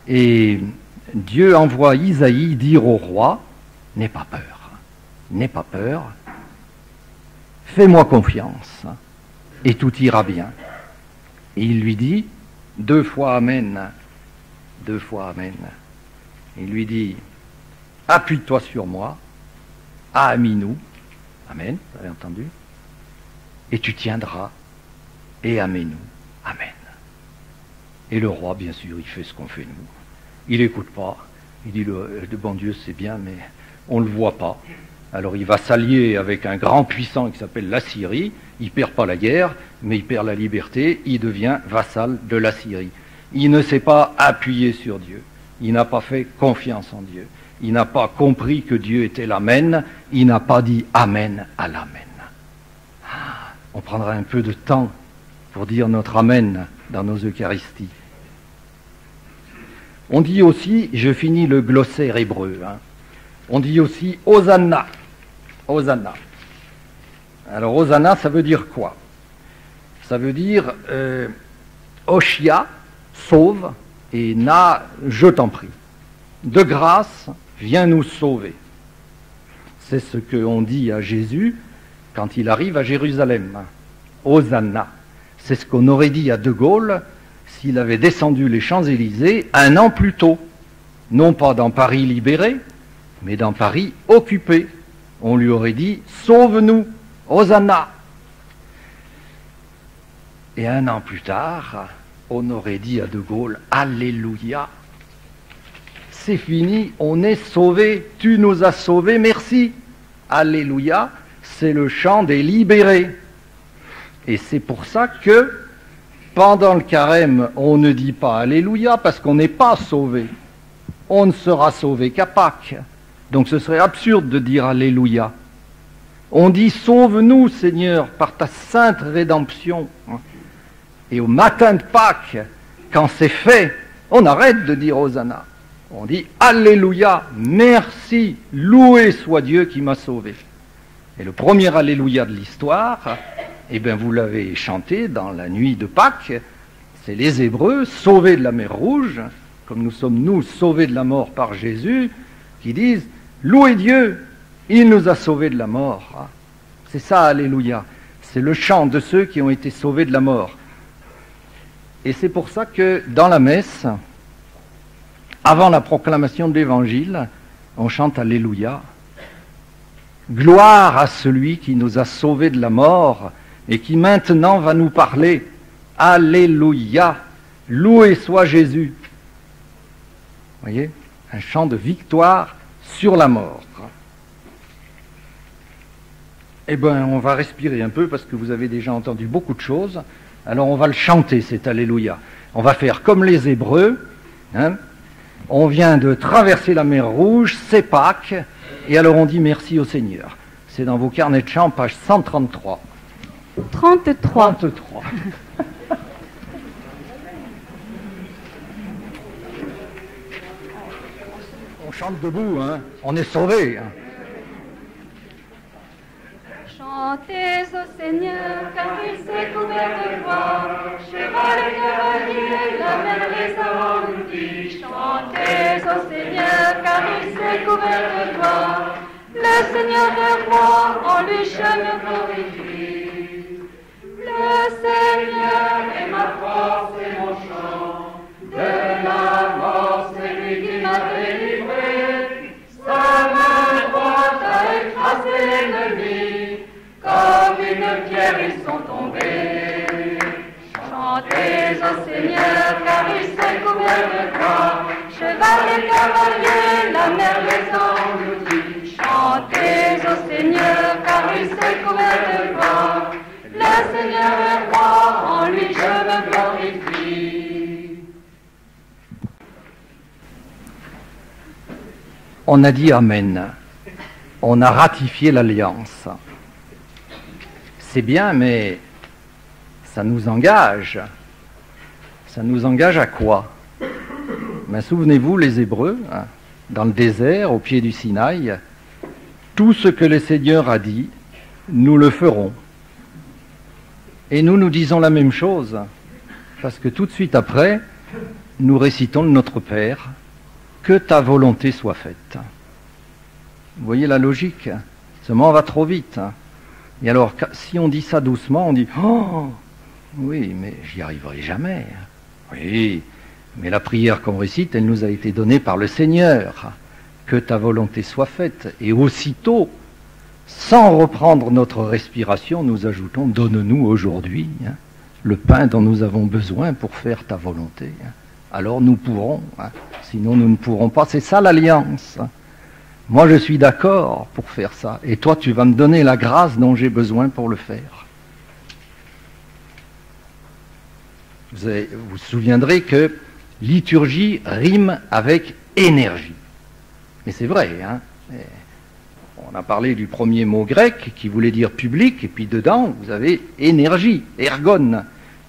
Et Dieu envoie Isaïe dire au roi, n'aie pas peur, fais-moi confiance, et tout ira bien. Et il lui dit, 2 fois Amen. Il lui dit, appuie-toi sur moi, Aminou, Amen, vous avez entendu, et tu tiendras, et Aminou, Amen. Et le roi, bien sûr, il fait ce qu'on fait nous. Il n'écoute pas. Il dit, le bon Dieu, c'est bien, mais on ne le voit pas. Alors il va s'allier avec un grand puissant qui s'appelle la Syrie. Il ne perd pas la guerre, mais il perd la liberté. Il devient vassal de la Syrie. Il ne s'est pas appuyé sur Dieu. Il n'a pas fait confiance en Dieu. Il n'a pas compris que Dieu était l'Amen. Il n'a pas dit Amen à l'Amen. On prendra un peu de temps pour dire notre Amen dans nos Eucharisties. On dit aussi, je finis le glossaire hébreu, on dit aussi Hosanna. Hosanna. Alors Hosanna, ça veut dire quoi? Ça veut dire Oshia, sauve, et Na, je t'en prie. De grâce, viens nous sauver. C'est ce qu'on dit à Jésus quand il arrive à Jérusalem. Hosanna. C'est ce qu'on aurait dit à De Gaulle s'il avait descendu les Champs-Élysées 1 an plus tôt. Non pas dans Paris libéré, mais dans Paris occupé. On lui aurait dit « Sauve-nous, Hosanna !» Et 1 an plus tard, on aurait dit à De Gaulle « Alléluia !» C'est fini, on est sauvés, tu nous as sauvés, merci. Alléluia, c'est le chant des libérés. Et c'est pour ça que, pendant le carême, on ne dit pas Alléluia, parce qu'on n'est pas sauvé. On ne sera sauvé qu'à Pâques. Donc ce serait absurde de dire Alléluia. On dit sauve-nous, Seigneur, par ta sainte rédemption. Et au matin de Pâques, quand c'est fait, on arrête de dire Hosanna. On dit Alléluia, merci, loué soit Dieu qui m'a sauvé. Et le premier Alléluia de l'histoire, eh bien vous l'avez chanté dans la nuit de Pâques, c'est les Hébreux sauvés de la mer Rouge, comme nous sommes nous sauvés de la mort par Jésus, qui disent louez Dieu, il nous a sauvés de la mort. C'est ça, Alléluia. C'est le chant de ceux qui ont été sauvés de la mort. Et c'est pour ça que dans la messe, avant la proclamation de l'Évangile, on chante Alléluia. Gloire à celui qui nous a sauvés de la mort et qui maintenant va nous parler. Alléluia, loué soit Jésus. Vous voyez, un chant de victoire sur la mort. Eh bien, on va respirer un peu parce que vous avez déjà entendu beaucoup de choses. Alors, on va le chanter, cet Alléluia. On va faire comme les Hébreux. Hein. On vient de traverser la mer Rouge, c'est Pâques, et alors on dit merci au Seigneur. C'est dans vos carnets de chant, page 133. 33. On chante debout, hein. On est sauvés. Hein. Chantez au Seigneur, car il s'est couvert de gloire. Cheval et cavalier, la mer les a engloutis. Chantez au Seigneur, car il s'est couvert de gloire. Le Seigneur est roi, en lui je me glorifie. Le Seigneur est ma force et mon chant. De la mort, c'est lui qui m'a délivré. Sa main droite a écrasé l'ennemi. Comme une pierre, ils sont tombés. Chantez au Seigneur, car il s'est couvert de gloire. Cheval et cavalier, la mer les a engloutis. Chantez au Seigneur, car il s'est couvert de gloire. Le Seigneur est roi, en lui je me glorifie. On a dit Amen. On a ratifié l'alliance. C'est bien, mais ça nous engage. Ça nous engage à quoi? Ben, souvenez-vous, les Hébreux, hein, dans le désert, au pied du Sinaï, tout ce que le Seigneur a dit, nous le ferons. Et nous disons la même chose, parce que tout de suite après, nous récitons le Notre Père, que ta volonté soit faite. Vous voyez la logique? Seulement on va trop vite. Et alors, si on dit ça doucement, on dit « Oh, oui, mais j'y arriverai jamais. » Oui, mais la prière qu'on récite, elle nous a été donnée par le Seigneur. Que ta volonté soit faite. Et aussitôt, sans reprendre notre respiration, nous ajoutons « Donne-nous aujourd'hui le pain dont nous avons besoin pour faire ta volonté. » Alors nous pourrons, sinon nous ne pourrons pas. C'est ça l'alliance. Moi, je suis d'accord pour faire ça. Et toi, tu vas me donner la grâce dont j'ai besoin pour le faire. Vous vous souviendrez que liturgie rime avec énergie. Mais c'est vrai, hein. On a parlé du premier mot grec qui voulait dire public, et puis dedans, vous avez énergie, ergon,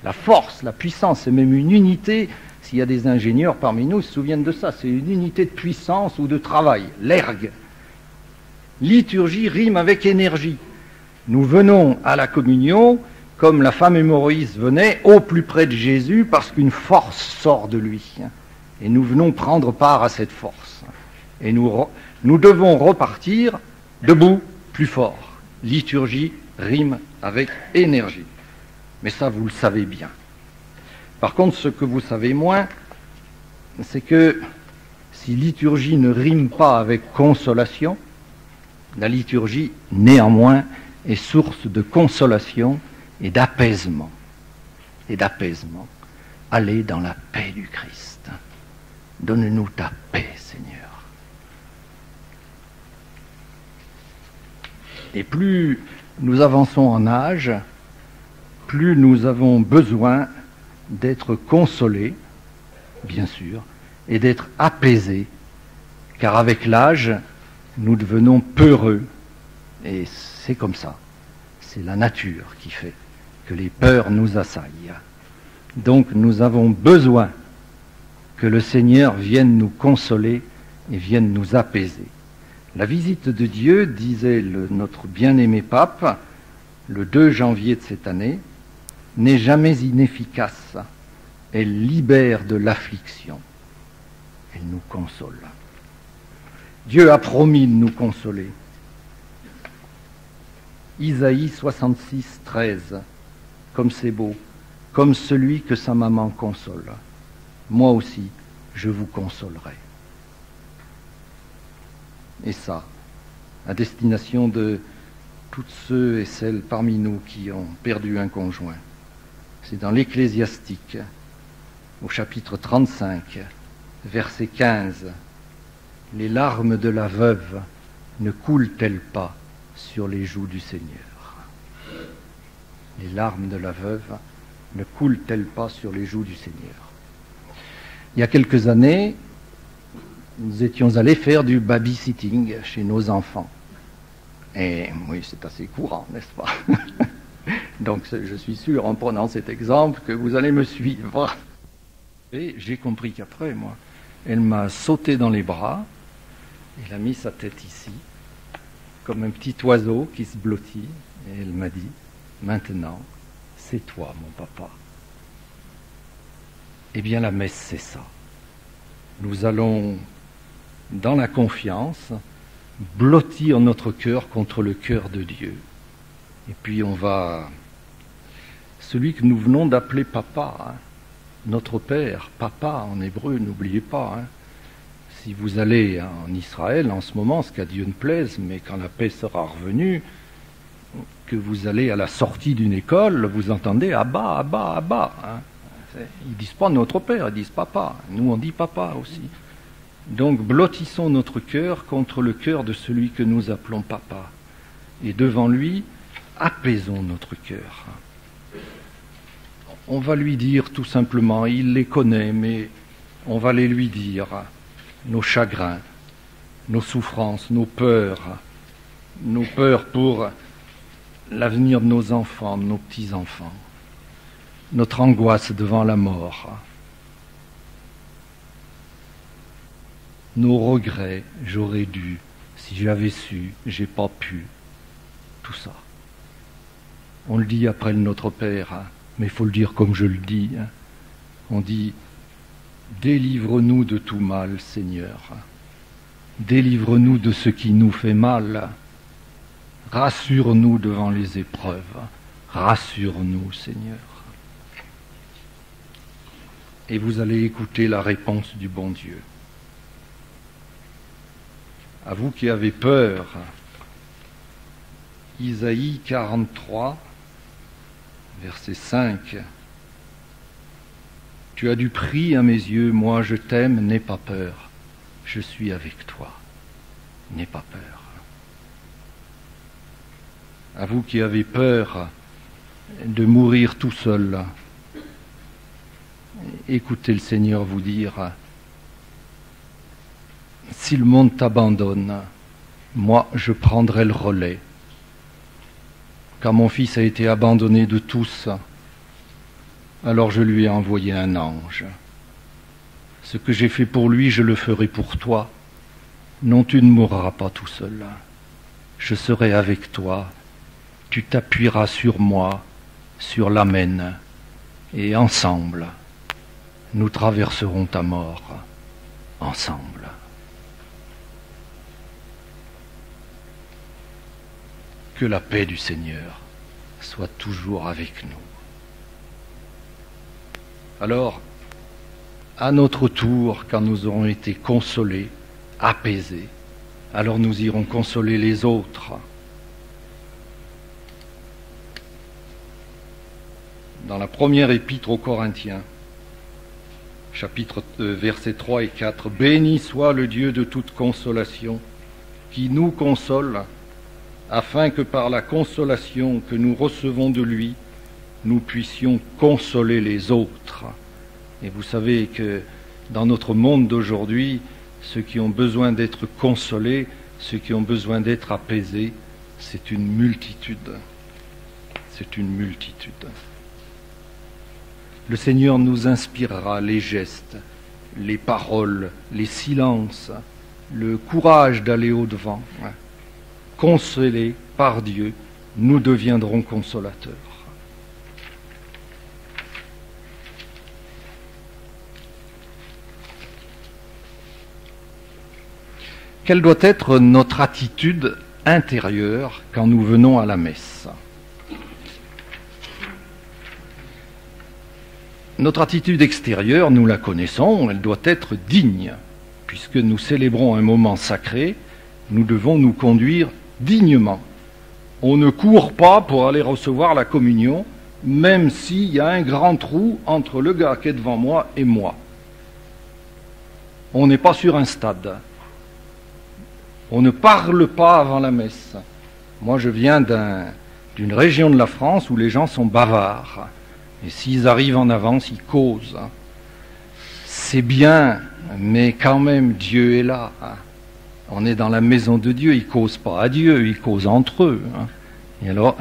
la force, la puissance, c'est même une unité. S'il y a des ingénieurs parmi nous, ils se souviennent de ça. C'est une unité de puissance ou de travail, l'ergue. Liturgie rime avec énergie. Nous venons à la communion, comme la femme hémorroïde venait, au plus près de Jésus, parce qu'une force sort de lui. Et nous venons prendre part à cette force. Et nous devons repartir debout, plus fort. Liturgie rime avec énergie. Mais ça, vous le savez bien. Par contre, ce que vous savez moins, c'est que si liturgie ne rime pas avec consolation, la liturgie, néanmoins, est source de consolation et d'apaisement. Et d'apaisement. Allez dans la paix du Christ. Donne-nous ta paix, Seigneur. Et plus nous avançons en âge, plus nous avons besoin d'être consolés, bien sûr, et d'être apaisés, car avec l'âge, nous devenons peureux, et c'est comme ça. C'est la nature qui fait que les peurs nous assaillent. Donc nous avons besoin que le Seigneur vienne nous consoler et vienne nous apaiser. La visite de Dieu, disait notre bien-aimé pape, le 2 janvier de cette année, n'est jamais inefficace. Elle libère de l'affliction. Elle nous console. Dieu a promis de nous consoler. Isaïe 66, 13. Comme c'est beau, comme celui que sa maman console. Moi aussi, je vous consolerai. Et ça, à destination de tous ceux et celles parmi nous qui ont perdu un conjoint. C'est dans l'Ecclésiastique, au chapitre 35, verset 15. Les larmes de la veuve ne coulent-elles pas sur les joues du Seigneur. Les larmes de la veuve ne coulent-elles pas sur les joues du Seigneur? Il y a quelques années, nous étions allés faire du babysitting chez nos enfants. Et oui, c'est assez courant, n'est-ce pas? Donc je suis sûr, en prenant cet exemple, que vous allez me suivre. Et j'ai compris qu'après, moi, elle m'a sauté dans les bras, elle a mis sa tête ici, comme un petit oiseau qui se blottit, et elle m'a dit, maintenant, c'est toi, mon papa. Eh bien, la messe, c'est ça. Nous allons, dans la confiance, blottir notre cœur contre le cœur de Dieu. Et puis on va... Celui que nous venons d'appeler papa, hein, notre Père, papa en hébreu, n'oubliez pas. Hein, si vous allez en Israël en ce moment, ce qu'à Dieu ne plaise, mais quand la paix sera revenue, que vous allez à la sortie d'une école, vous entendez Abba, Abba, Abba. Hein. Ils ne disent pas notre Père, ils disent papa. Nous on dit papa aussi. Donc blottissons notre cœur contre le cœur de celui que nous appelons papa. Et devant lui, apaisons notre cœur. On va lui dire tout simplement, il les connaît, mais on va les lui dire, nos chagrins, nos souffrances, nos peurs pour l'avenir de nos enfants, de nos petits-enfants, notre angoisse devant la mort, nos regrets, j'aurais dû, si j'avais su, j'ai pas pu, tout ça. On le dit après le Notre Père, hein, mais il faut le dire comme je le dis. Hein. On dit, délivre-nous de tout mal, Seigneur. Délivre-nous de ce qui nous fait mal. Rassure-nous devant les épreuves. Rassure-nous, Seigneur. Et vous allez écouter la réponse du bon Dieu. À vous qui avez peur, Isaïe 43, verset 5. Tu as du prix à mes yeux, moi je t'aime, n'aie pas peur, je suis avec toi, n'aie pas peur. À vous qui avez peur de mourir tout seul, écoutez le Seigneur vous dire, si le monde t'abandonne, moi je prendrai le relais. Quand mon fils a été abandonné de tous, alors je lui ai envoyé un ange. Ce que j'ai fait pour lui, je le ferai pour toi. Non, tu ne mourras pas tout seul. Je serai avec toi. Tu t'appuieras sur moi, sur l'Amen, et ensemble, nous traverserons ta mort, ensemble. Que la paix du Seigneur soit toujours avec nous. Alors, à notre tour, quand nous aurons été consolés, apaisés, alors nous irons consoler les autres. Dans la première épître aux Corinthiens, chapitre versets 3 et 4, « Béni soit le Dieu de toute consolation, qui nous console, afin que par la consolation que nous recevons de lui, nous puissions consoler les autres. » Et vous savez que dans notre monde d'aujourd'hui, ceux qui ont besoin d'être consolés, ceux qui ont besoin d'être apaisés, c'est une multitude. C'est une multitude. Le Seigneur nous inspirera les gestes, les paroles, les silences, le courage d'aller au-devant. Consolés par Dieu, nous deviendrons consolateurs. Quelle doit être notre attitude intérieure quand nous venons à la messe? Notre attitude extérieure, nous la connaissons, elle doit être digne. Puisque nous célébrons un moment sacré, nous devons nous conduire dignement. On ne court pas pour aller recevoir la communion, même s'il y a un grand trou entre le gars qui est devant moi et moi. On n'est pas sur un stade. On ne parle pas avant la messe. Moi, je viens d'une région de la France où les gens sont bavards. Et s'ils arrivent en avance, ils causent. C'est bien, mais quand même, Dieu est là. On est dans la maison de Dieu, ils ne causent pas à Dieu, ils causent entre eux. Et alors,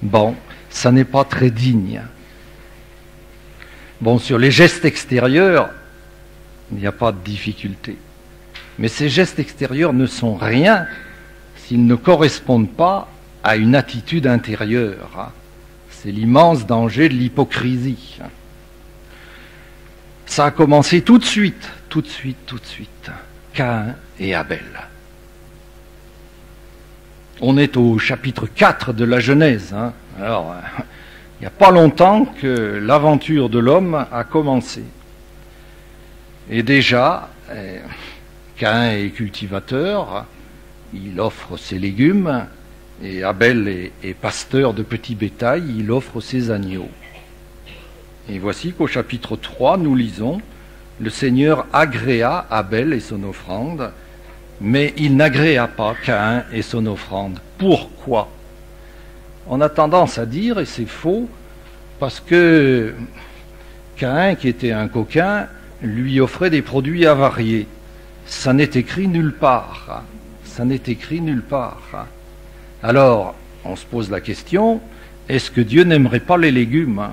bon, ça n'est pas très digne. Bon, sur les gestes extérieurs, il n'y a pas de difficulté. Mais ces gestes extérieurs ne sont rien s'ils ne correspondent pas à une attitude intérieure. C'est l'immense danger de l'hypocrisie. Ça a commencé tout de suite. Caïn et Abel. On est au chapitre 4 de la Genèse. Alors, il n'y a pas longtemps que l'aventure de l'homme a commencé. Et déjà, Caïn est cultivateur, il offre ses légumes, et Abel est pasteur de petits bétail, il offre ses agneaux. Et voici qu'au chapitre 3, nous lisons, le Seigneur agréa Abel et son offrande, mais il n'agréa pas Caïn et son offrande. Pourquoi? On a tendance à dire, et c'est faux, parce que Caïn, qui était un coquin, lui offrait des produits avariés. Ça n'est écrit nulle part. Ça n'est écrit nulle part. Alors, on se pose la question, est-ce que Dieu n'aimerait pas les légumes?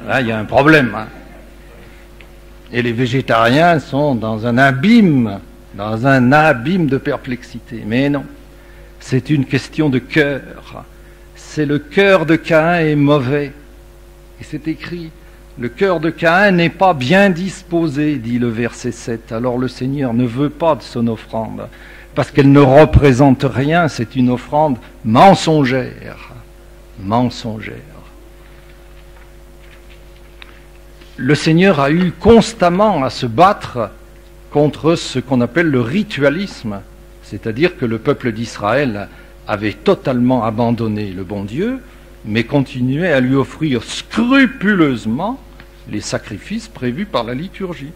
Là, il y a un problème. Et les végétariens sont dans un abîme de perplexité. Mais non, c'est une question de cœur. C'est le cœur de Caïn est mauvais. Et c'est écrit, le cœur de Caïn n'est pas bien disposé, dit le verset 7. Alors le Seigneur ne veut pas de son offrande, parce qu'elle ne représente rien, c'est une offrande mensongère. Mensongère. Le Seigneur a eu constamment à se battre contre ce qu'on appelle le ritualisme, c'est-à-dire que le peuple d'Israël avait totalement abandonné le bon Dieu, mais continuait à lui offrir scrupuleusement les sacrifices prévus par la liturgie.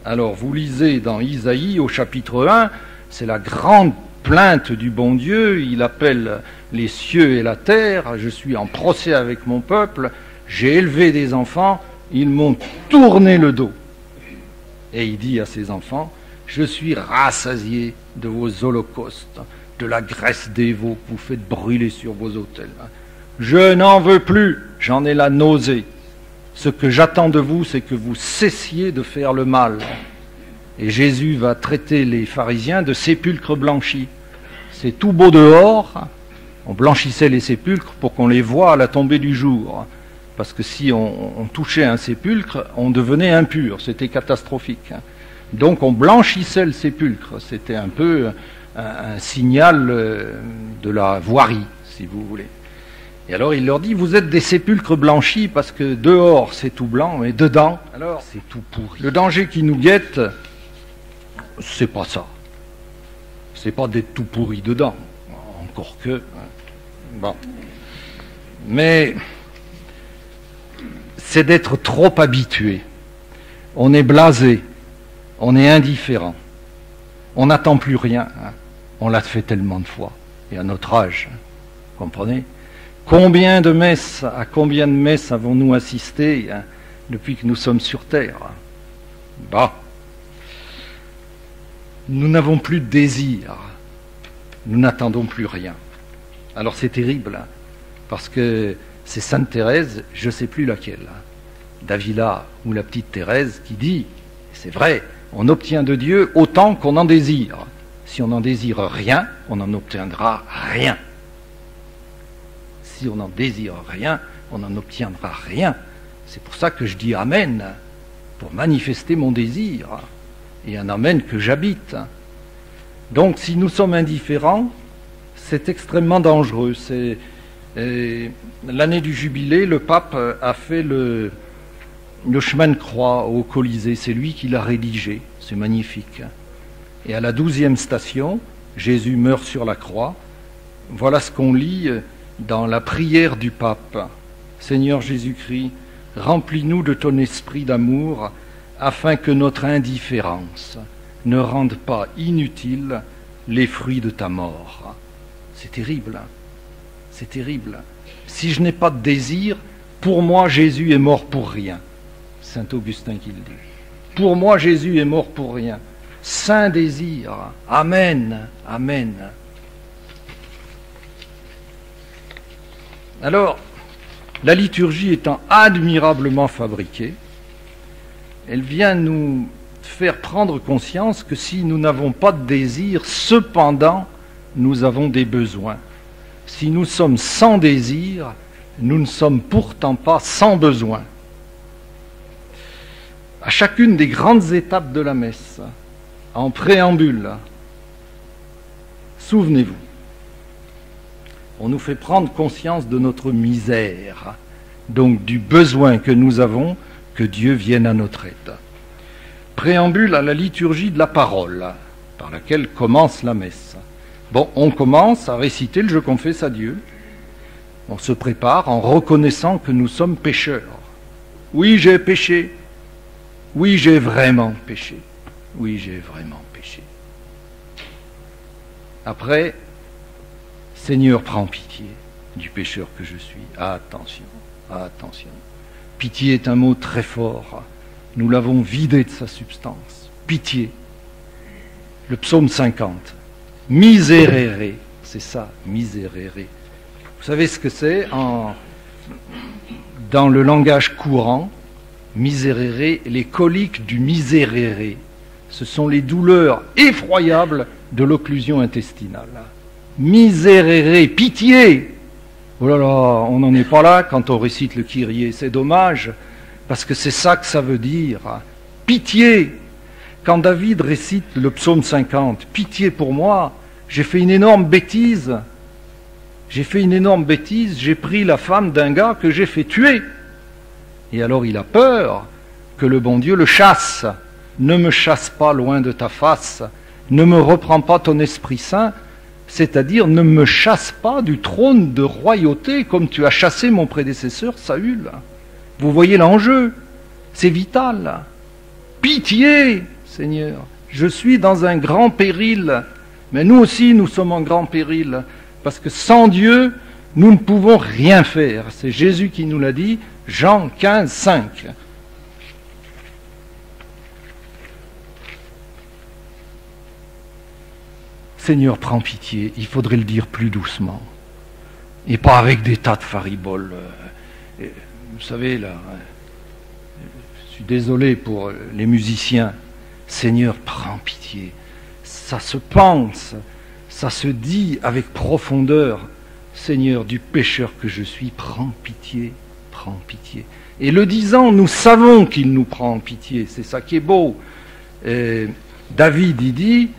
Alors vous lisez dans Isaïe au chapitre 1, c'est la grande plainte du bon Dieu, il appelle les cieux et la terre, je suis en procès avec mon peuple, j'ai élevé des enfants, ils m'ont tourné le dos. Et il dit à ses enfants, je suis rassasié de vos holocaustes, de la graisse des veaux que vous faites brûler sur vos autels. Je n'en veux plus, j'en ai la nausée. Ce que j'attends de vous, c'est que vous cessiez de faire le mal. Et Jésus va traiter les pharisiens de sépulcres blanchis. C'est tout beau dehors, on blanchissait les sépulcres pour qu'on les voie à la tombée du jour. Parce que si on touchait un sépulcre, on devenait impur, c'était catastrophique. Donc on blanchissait le sépulcre, c'était un peu un signal de la voirie, si vous voulez. Et alors il leur dit, vous êtes des sépulcres blanchis parce que dehors c'est tout blanc, mais dedans, alors c'est tout pourri. Le danger qui nous guette, c'est pas ça. C'est pas d'être tout pourri dedans, encore que. Bon. Mais c'est d'être trop habitué. On est blasé, on est indifférent, on n'attend plus rien. On l'a fait tellement de fois, et à notre âge, comprenez ? À combien de messes avons-nous assisté depuis que nous sommes sur terre? Nous n'avons plus de désir, nous n'attendons plus rien. Alors c'est terrible, parce que c'est Sainte Thérèse, je ne sais plus laquelle, d'Avila ou la petite Thérèse, qui dit, c'est vrai, on obtient de Dieu autant qu'on en désire. Si on n'en désire rien, on n'en obtiendra rien. Si on n'en désire rien, on n'en obtiendra rien. C'est pour ça que je dis Amen, pour manifester mon désir, et un Amen que j'habite. Donc si nous sommes indifférents, c'est extrêmement dangereux. L'année du jubilé, le pape a fait le chemin de croix au Colisée, c'est lui qui l'a rédigé, c'est magnifique. Et à la 12e station, Jésus meurt sur la croix. Voilà ce qu'on lit dans la prière du pape. Seigneur Jésus-Christ, remplis-nous de ton esprit d'amour, afin que notre indifférence ne rende pas inutile les fruits de ta mort. C'est terrible, hein ? C'est terrible. Si je n'ai pas de désir, pour moi Jésus est mort pour rien. Saint Augustin qui le dit. Pour moi Jésus est mort pour rien. Saint désir. Amen. Amen. Alors, la liturgie étant admirablement fabriquée, elle vient nous faire prendre conscience que si nous n'avons pas de désir, cependant, nous avons des besoins. Si nous sommes sans désir, nous ne sommes pourtant pas sans besoin. À chacune des grandes étapes de la messe, en préambule, souvenez-vous, on nous fait prendre conscience de notre misère, donc du besoin que nous avons que Dieu vienne à notre aide. Préambule à la liturgie de la parole, par laquelle commence la messe. Bon, on commence à réciter le Je confesse à Dieu. On se prépare en reconnaissant que nous sommes pécheurs. Oui, j'ai péché. Oui, j'ai vraiment péché. Oui, j'ai vraiment péché. Après, Seigneur, prends pitié du pécheur que je suis. Attention, attention. Pitié est un mot très fort. Nous l'avons vidé de sa substance. Pitié. Le psaume 50. Miserere. C'est ça, miserere. Vous savez ce que c'est dans le langage courant? Miserere, les coliques du miserere. Ce sont les douleurs effroyables de l'occlusion intestinale. Miserere, pitié. Oh là là, on n'en est pas là quand on récite le Kyrie. C'est dommage, parce que c'est ça que ça veut dire. Pitié. Quand David récite le psaume 50, pitié pour moi, j'ai fait une énorme bêtise. J'ai fait une énorme bêtise, j'ai pris la femme d'un gars que j'ai fait tuer. Et alors il a peur que le bon Dieu le chasse. Ne me chasse pas loin de ta face, ne me reprends pas ton Esprit Saint, c'est-à-dire ne me chasse pas du trône de royauté comme tu as chassé mon prédécesseur Saül. Vous voyez l'enjeu, c'est vital. Pitié, Seigneur, je suis dans un grand péril, mais nous aussi nous sommes en grand péril, parce que sans Dieu, nous ne pouvons rien faire. C'est Jésus qui nous l'a dit, Jean 15, 5. Seigneur, prends pitié, il faudrait le dire plus doucement, et pas avec des tas de fariboles. Vous savez, là, je suis désolé pour les musiciens. Seigneur, prends pitié. Ça se pense, ça se dit avec profondeur. Seigneur, du pécheur que je suis, prends pitié, prends pitié. Et le disant, nous savons qu'il nous prend pitié, c'est ça qui est beau. David, il dit,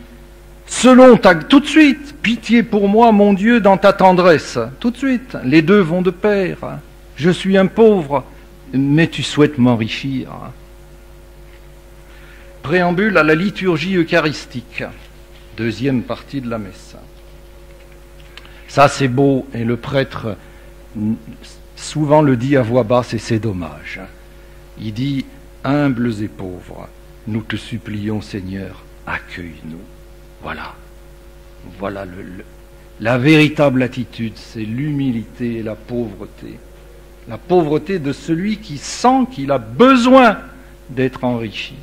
tout de suite, pitié pour moi, mon Dieu, dans ta tendresse. Tout de suite, les deux vont de pair. Je suis un pauvre, mais tu souhaites m'enrichir. Préambule à la liturgie eucharistique, deuxième partie de la messe. Ça, c'est beau, et le prêtre souvent le dit à voix basse, et c'est dommage. Il dit, humbles et pauvres, nous te supplions, Seigneur, accueille-nous. Voilà. Voilà la véritable attitude, c'est l'humilité et la pauvreté. La pauvreté de celui qui sent qu'il a besoin d'être enrichi.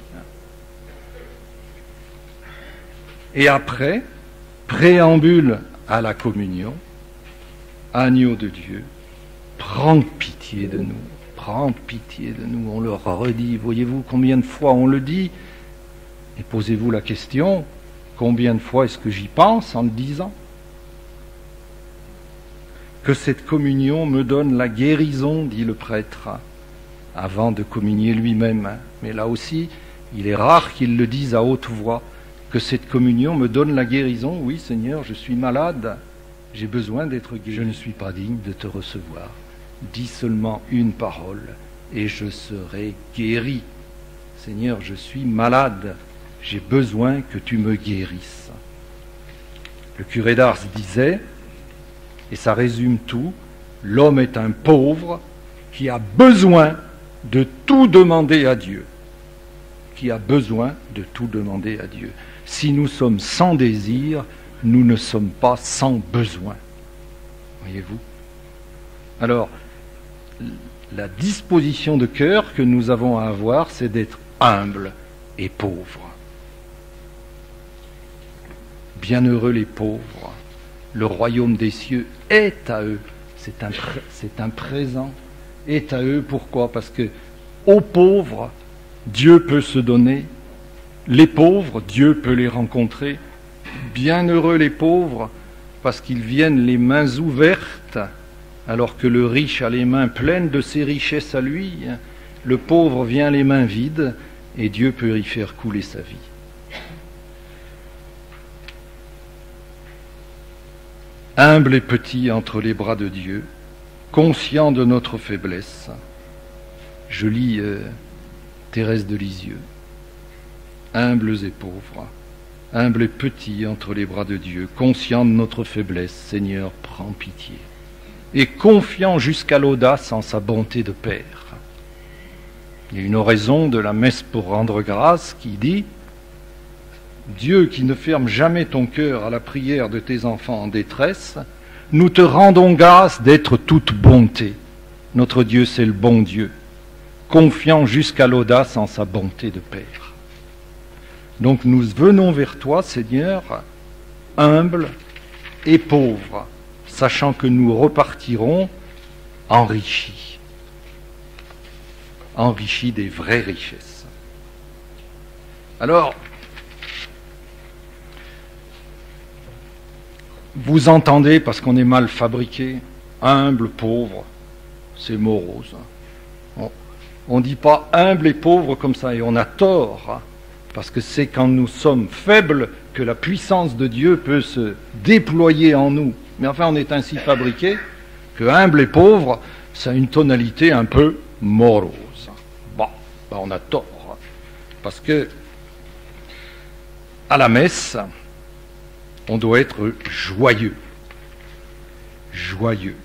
Et après, préambule à la communion, agneau de Dieu, prends pitié de nous, prends pitié de nous. On le redit, voyez-vous combien de fois on le dit, et posez-vous la question, combien de fois est-ce que j'y pense en le disant? Que cette communion me donne la guérison, dit le prêtre, avant de communier lui-même. Mais là aussi, il est rare qu'il le dise à haute voix, que cette communion me donne la guérison. Oui, Seigneur, je suis malade, j'ai besoin d'être guéri. Je ne suis pas digne de te recevoir. Dis seulement une parole et je serai guéri. Seigneur, je suis malade, j'ai besoin que tu me guérisses. Le curé d'Ars disait, et ça résume tout, l'homme est un pauvre qui a besoin de tout demander à Dieu. Qui a besoin de tout demander à Dieu. Si nous sommes sans désir, nous ne sommes pas sans besoin. Voyez-vous ? Alors, la disposition de cœur que nous avons à avoir, c'est d'être humble et pauvre. Bienheureux les pauvres, le royaume des cieux est à eux. C'est un présent, est à eux. Pourquoi? Parce que aux pauvres, Dieu peut se donner. Les pauvres, Dieu peut les rencontrer. Bienheureux les pauvres, parce qu'ils viennent les mains ouvertes, alors que le riche a les mains pleines de ses richesses à lui. Le pauvre vient les mains vides, et Dieu peut y faire couler sa vie. Humble et petit entre les bras de Dieu, conscient de notre faiblesse. Je lis Thérèse de Lisieux. Humbles et pauvres, humbles et petits entre les bras de Dieu, conscients de notre faiblesse, Seigneur, prends pitié. Et confiant jusqu'à l'audace en sa bonté de Père. Il y a une oraison de la messe pour rendre grâce qui dit « Dieu qui ne ferme jamais ton cœur à la prière de tes enfants en détresse, nous te rendons grâce d'être toute bonté. Notre Dieu, c'est le bon Dieu, confiant jusqu'à l'audace en sa bonté de Père. » Donc nous venons vers toi, Seigneur, humbles et pauvres, sachant que nous repartirons enrichis des vraies richesses. Alors, vous entendez, parce qu'on est mal fabriqué, humble, pauvre, c'est morose. On ne dit pas humble et pauvre comme ça, et on a tort, parce que c'est quand nous sommes faibles que la puissance de Dieu peut se déployer en nous. Mais enfin, on est ainsi fabriqué que humble et pauvre, ça a une tonalité un peu morose. Bon, ben on a tort, parce que à la messe, on doit être joyeux. Joyeux.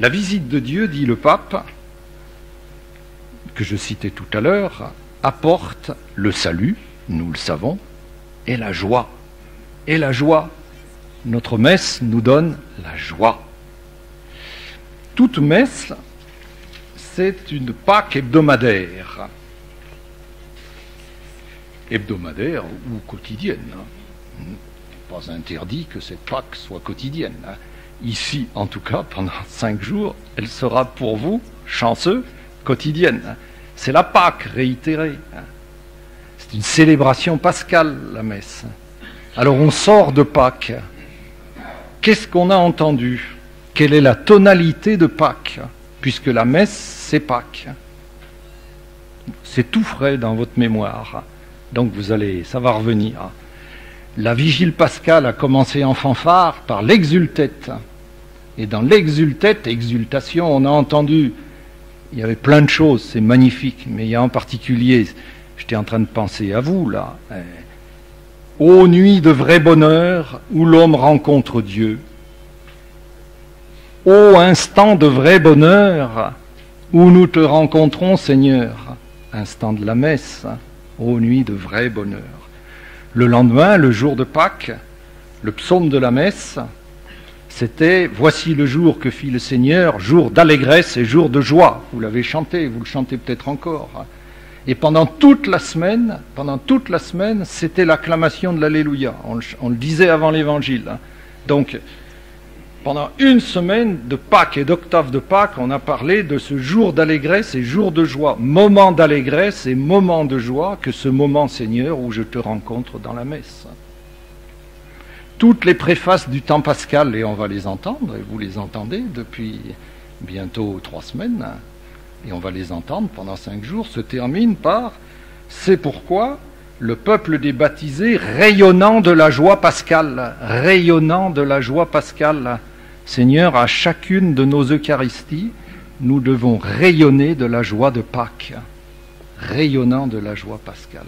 La visite de Dieu, dit le pape, que je citais tout à l'heure, apporte le salut, nous le savons, et la joie. Et la joie. Notre messe nous donne la joie. Toute messe, c'est une Pâque hebdomadaire. Hebdomadaire ou quotidienne. Pas interdit que cette Pâque soit quotidienne. Ici, en tout cas, pendant 5 jours, elle sera pour vous, chanceux, quotidienne. C'est la Pâque réitérée. C'est une célébration pascale, la messe. Alors on sort de Pâques. Qu'est-ce qu'on a entendu? Quelle est la tonalité de Pâques? Puisque la messe, c'est Pâques. C'est tout frais dans votre mémoire. Donc ça va revenir. La vigile pascale a commencé en fanfare par l'exultète. Et dans l'exultète, exultation, on a entendu, il y avait plein de choses, c'est magnifique, mais il y a en particulier, j'étais en train de penser à vous là, ô nuit de vrai bonheur où l'homme rencontre Dieu, ô instant de vrai bonheur où nous te rencontrons Seigneur, instant de la messe, ô nuit de vrai bonheur. Le lendemain, le jour de Pâques, le psaume de la messe, c'était « Voici le jour que fit le Seigneur, jour d'allégresse et jour de joie ». Vous l'avez chanté, vous le chantez peut-être encore. Et pendant toute la semaine, c'était l'acclamation de l'Alléluia. On le disait avant l'Évangile. Donc, pendant une semaine de Pâques et d'octave de Pâques, on a parlé de ce jour d'allégresse et jour de joie. Moment d'allégresse et moment de joie que ce moment, Seigneur, où je te rencontre dans la messe. Toutes les préfaces du temps pascal, et on va les entendre, et vous les entendez depuis bientôt 3 semaines, et on va les entendre pendant 5 jours, se terminent par « C'est pourquoi le peuple des baptisés, rayonnant de la joie pascale, rayonnant de la joie pascale, Seigneur, à chacune de nos Eucharisties, nous devons rayonner de la joie de Pâques, rayonnant de la joie pascale. »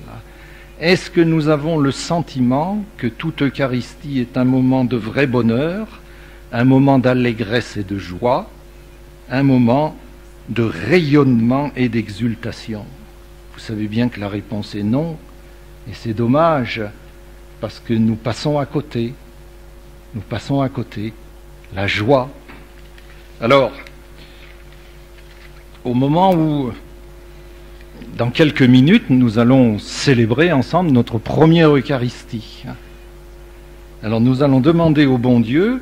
Est-ce que nous avons le sentiment que toute Eucharistie est un moment de vrai bonheur, un moment d'allégresse et de joie, un moment de rayonnement et d'exultation? Vous savez bien que la réponse est non, et c'est dommage, parce que nous passons à côté. Nous passons à côté. La joie, Alors, au moment où, dans quelques minutes, nous allons célébrer ensemble notre première Eucharistie. Alors nous allons demander au bon Dieu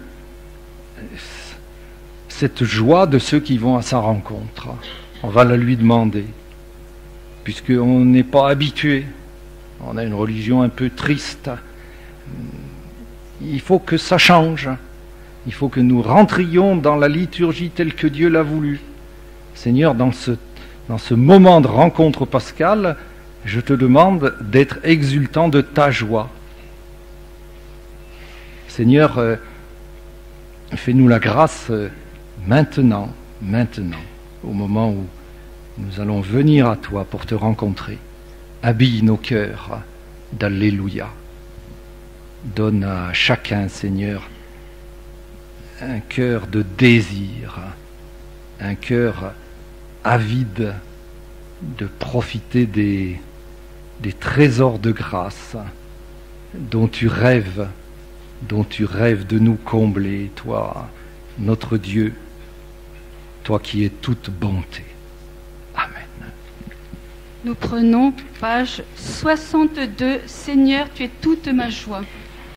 cette joie de ceux qui vont à sa rencontre. On va la lui demander, puisqu'on n'est pas habitué. On a une religion un peu triste. Il faut que ça change. Il faut que nous rentrions dans la liturgie telle que Dieu l'a voulu. Seigneur, dans ce moment de rencontre pascale, je te demande d'être exultant de ta joie. Seigneur, fais-nous la grâce maintenant, au moment où nous allons venir à toi pour te rencontrer. Habille nos cœurs d'Alléluia. Donne à chacun, Seigneur, un cœur de désir, un cœur avide de profiter des trésors de grâce dont tu rêves de nous combler, toi, notre Dieu, toi qui es toute bonté. Amen. Nous prenons page 62, Seigneur, tu es toute ma joie.